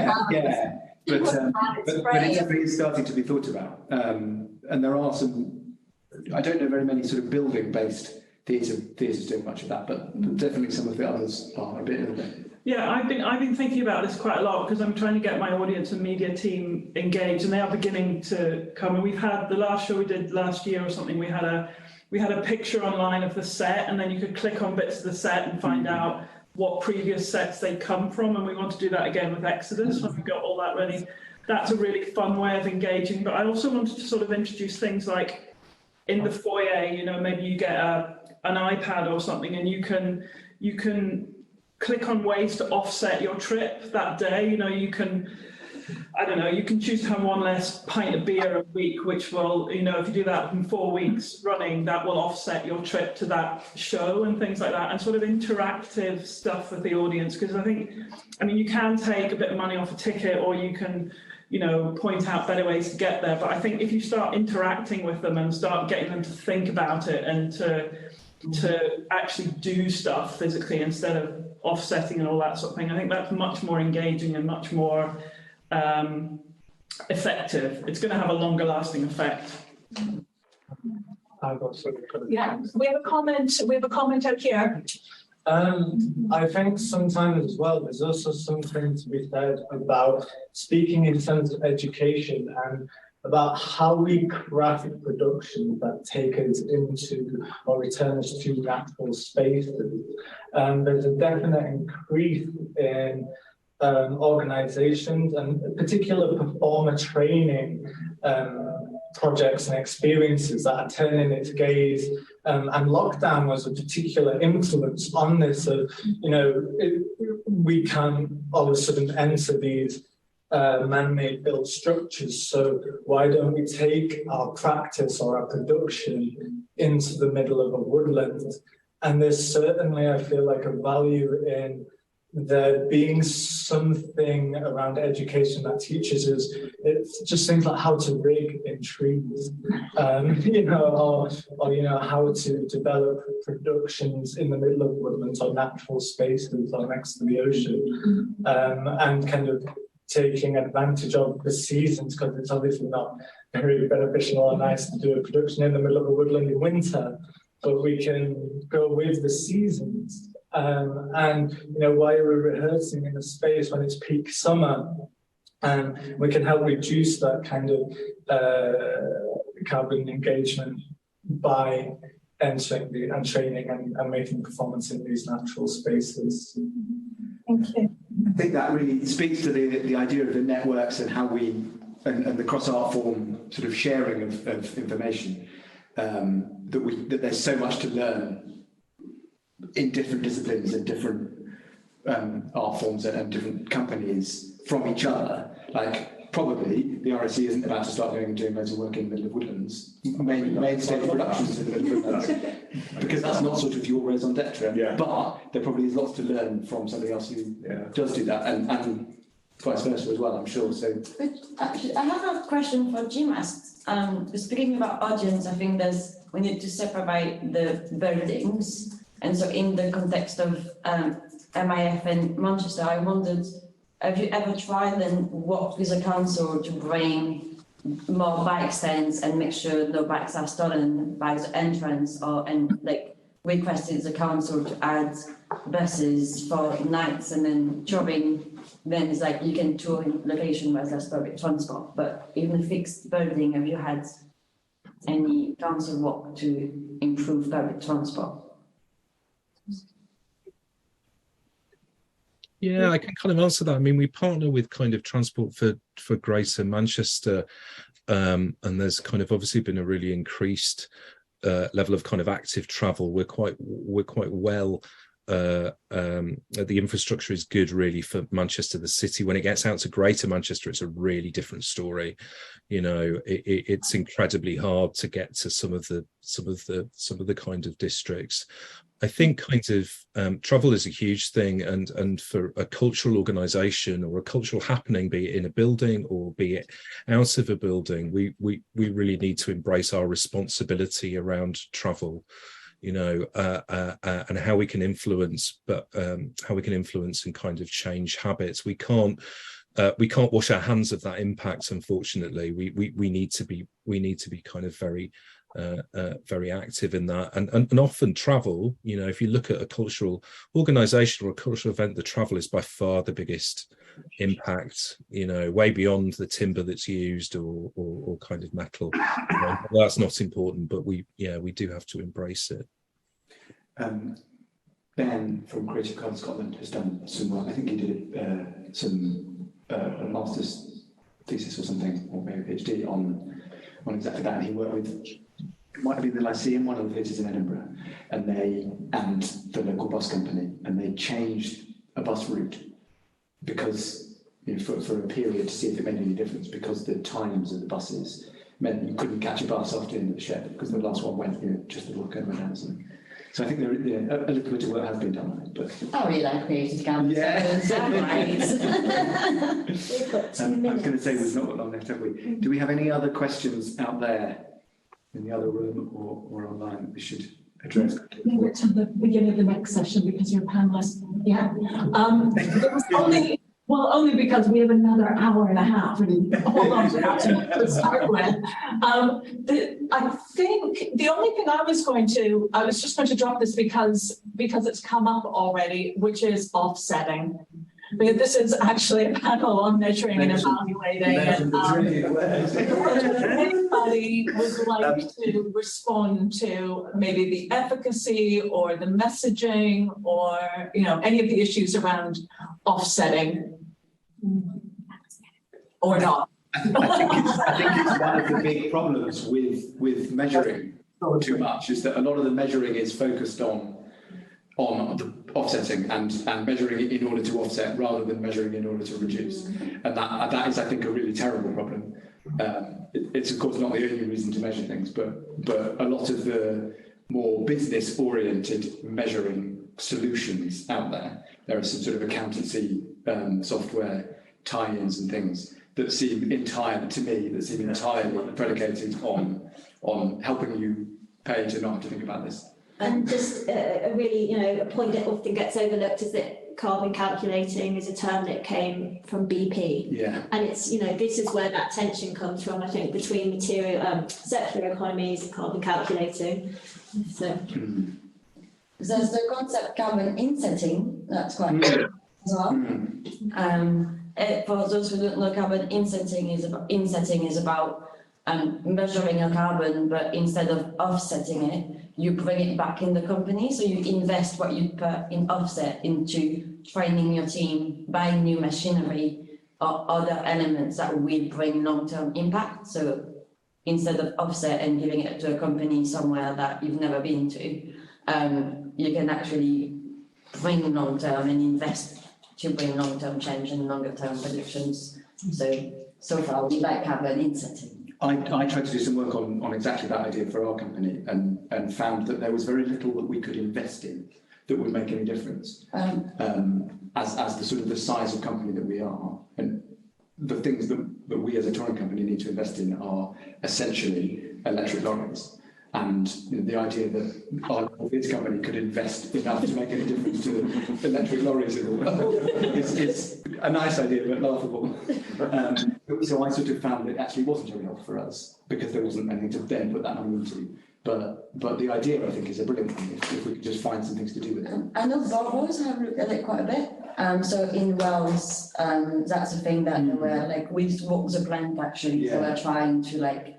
But it definitely is starting to be thought about. And there are some, I don't know very many sort of building-based theatres doing much of that, but definitely some of the others are a bit. Yeah, I've been thinking about this quite a lot because I'm trying to get my audience and media team engaged, and they are beginning to come. And we've had the last show we did last year or something. We had a picture online of the set, and then you could click on bits of the set and find out what previous sets they come from. And we want to do that again with Exodus when we've got all that ready. That's a really fun way of engaging. But I also wanted to sort of introduce things like in the foyer. Maybe you get an iPad or something, and you can click on ways to offset your trip that day. You can choose to have one less pint of beer a week, which will, if you do that in 4 weeks running, that will offset your trip to that show and things like that, and sort of interactive stuff with the audience. Because you can take a bit of money off a ticket, or you can, point out better ways to get there. But I think if you start interacting with them and start getting them to think about it and to to actually do stuff physically instead of offsetting and all that sort of thing. I think that's much more engaging and much more effective. It's going to have a longer lasting effect. Yeah, we have a comment. We have a comment out here. I think sometimes as well, there's also something to be said about speaking in terms of education and about how we craft productions that take us into or return us to natural spaces. There's a definite increase in organisations and particular performer training projects and experiences that are turning its gaze, and lockdown was a particular influence on this of, we can all of a sudden enter these man-made built structures, so why don't we take our practice or our production into the middle of a woodland? And there's certainly, I feel like, a value in there being something around education that teaches us. It's just things like how to rig in trees, or how to develop productions in the middle of woodlands or natural spaces or next to the ocean, and kind of taking advantage of the seasons, because it's obviously not very beneficial or nice to do a production in the middle of a woodland in winter, but we can go with the seasons. And while we're rehearsing in a space when it's peak summer, we can help reduce that kind of carbon engagement by entering and training and making performance in these natural spaces. Thank you. I think that really speaks to the idea of the networks and how we, and the cross-art form sort of sharing of information, that there's so much to learn in different disciplines and different art forms and different companies from each other. Like, probably the RSC isn't about to start doing loads of work in the middle of woodlands, main stage productions in the middle of woodlands, because that's not sort of your raison d'etre. Yeah. But there probably is lots to learn from somebody else who does do that, and vice versa as well, I'm sure. So, but actually, I have a question for Gemma. Speaking about audience, I think we need to separate the buildings. And so in the context of MIF and Manchester, I wondered, have you ever tried and worked with a council to bring more bike stands and make sure no bikes are stolen by the entrance, and requested the council to add buses for nights and then touring? Then it's like you can tour in location where there's public transport, but even a fixed building, have you had any council work to improve public transport? Yeah, I can kind of answer that. I mean, we partner with kind of Transport for Greater Manchester, and there's kind of obviously been a really increased level of kind of active travel. We're quite well. The infrastructure is good, really, for Manchester, the city. When it gets out to Greater Manchester, it's a really different story. It's incredibly hard to get to some of the kind of districts. I think kind of travel is a huge thing, and for a cultural organisation or a cultural happening, be it in a building or be it out of a building, we really need to embrace our responsibility around travel, and how we can influence, and kind of change habits. We can't wash our hands of that impact. Unfortunately, we need to be kind of very active in that, and often travel, if you look at a cultural organisation or a cultural event, the travel is by far the biggest impact, way beyond the timber that's used or kind of metal. That's not important, but we do have to embrace it. Ben from Creative Commons Scotland has done some work. I think he did a master's thesis or something, or maybe a PhD on exactly that. And he worked with, it might have been the Lyceum, one of the theatres in Edinburgh, and the local bus company, and they changed a bus route because, for a period, to see if it made any difference, because the times of the buses meant you couldn't catch a bus after the end of the shed because the last one went just a little going down or something. So I think a little bit of work has been done on it, but I really like Creative Commons. Yeah. We've got 2 I was minutes. going to say we've not got long left, have we? Do we have any other questions out there in the other room or online that we should address. Leave it to the beginning of the next session because you're panelists. Yeah. It was only because we have another hour and a half and hold on to that to start with. I think the only thing I was just going to drop this because it's come up already, which is offsetting. Because this is actually a panel on measuring and evaluating. Anybody would like to respond to maybe the efficacy or the messaging or any of the issues around offsetting or not? I think it's one of the big problems with measuring too much is that a lot of the measuring is focused on the offsetting and measuring it in order to offset rather than measuring in order to reduce. And that is, I think, a really terrible problem. It's of course not the only reason to measure things, but a lot of the more business-oriented measuring solutions out there are some sort of accountancy software tie-ins and things that seem entirely predicated on helping you pay to not have to think about this. And just a really, a point that often gets overlooked is that carbon calculating is a term that came from BP. Yeah. And it's, this is where that tension comes from, I think, between material, circular economies and carbon calculating. So. There's the concept carbon insetting, that's quite good as well. For those who don't know, carbon insetting is about measuring your carbon, but instead of offsetting it, you bring it back in the company. So you invest what you put in offset into training your team, buying new machinery or other elements that will bring long-term impact. So instead of offset and giving it to a company somewhere that you've never been to, you can actually bring long-term and invest to bring long-term change and longer-term predictions. So far we like carbon insetting. I tried to do some work on exactly that idea for our company and found that there was very little that we could invest in that would make any difference. As the sort of the size of company that we are, and the things that we as a touring company need to invest in are essentially electric lorries. And the idea that our theatre company could invest enough to make any difference to electric lorries in the world is a nice idea, but laughable. So I sort of found it actually wasn't a real for us because there wasn't anything to then put that money into. But the idea, I think, is a brilliant thing if we could just find some things to do with it. I know boroughs have looked at it quite a bit. So in Wales, that's a thing that we're with Walk the Plank actually. So we're trying to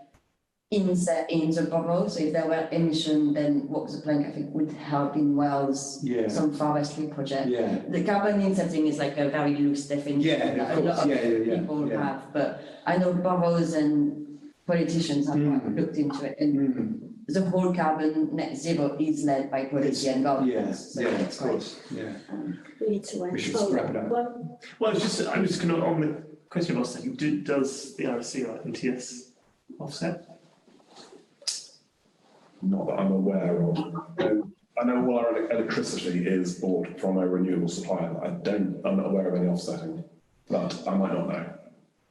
insert in the borough. So if there were emission, then Walk the Plank I think would help in Wales. Some forestry project. The carbon insetting is like a very loose definition that a lot of people have. But I know boroughs and politicians have looked into it. And the whole carbon net zero is led by policy and government. Of course. We need to we should wrap it up. Well, I was just going to, on the question of offsetting, does the RSC or NTS offset? Not that I'm aware of. I know all our electricity is bought from a renewable supplier. I'm not aware of any offsetting, but I might not know.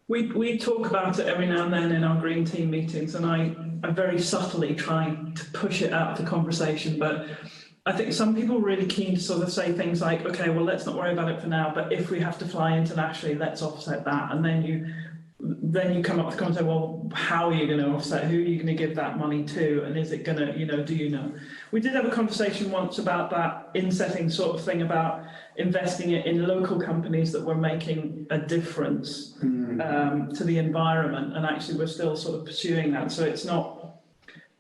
We talk about it every now and then in our green team meetings, and I'm very subtly trying to push it out of the conversation, but I think some people are really keen to sort of say things like, okay, well, let's not worry about it for now, but if we have to fly internationally, let's offset that. And then you come up with the concept, well, how are you going to offset? Who are you going to give that money to? And is it going to, do you know? We did have a conversation once about that insetting sort of thing, about investing it in local companies that were making a difference to the environment. And actually, we're still sort of pursuing that. So it's not,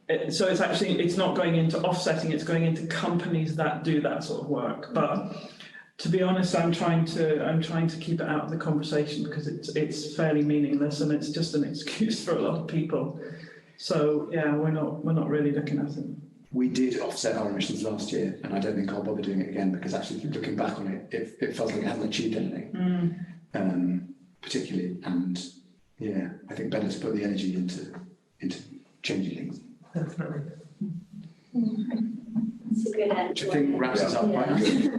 it's not going into offsetting, it's going into companies that do that sort of work. But to be honest, I'm trying to keep it out of the conversation because it's fairly meaningless and it's just an excuse for a lot of people. So yeah, we're not really looking at it. We did offset our emissions last year, and I don't think I'll bother doing it again because actually, looking back on it, it feels like it hasn't achieved anything, particularly. And yeah, I think better to put the energy into changing things. Definitely. It's a good end. Which I think wraps us up quite nicely.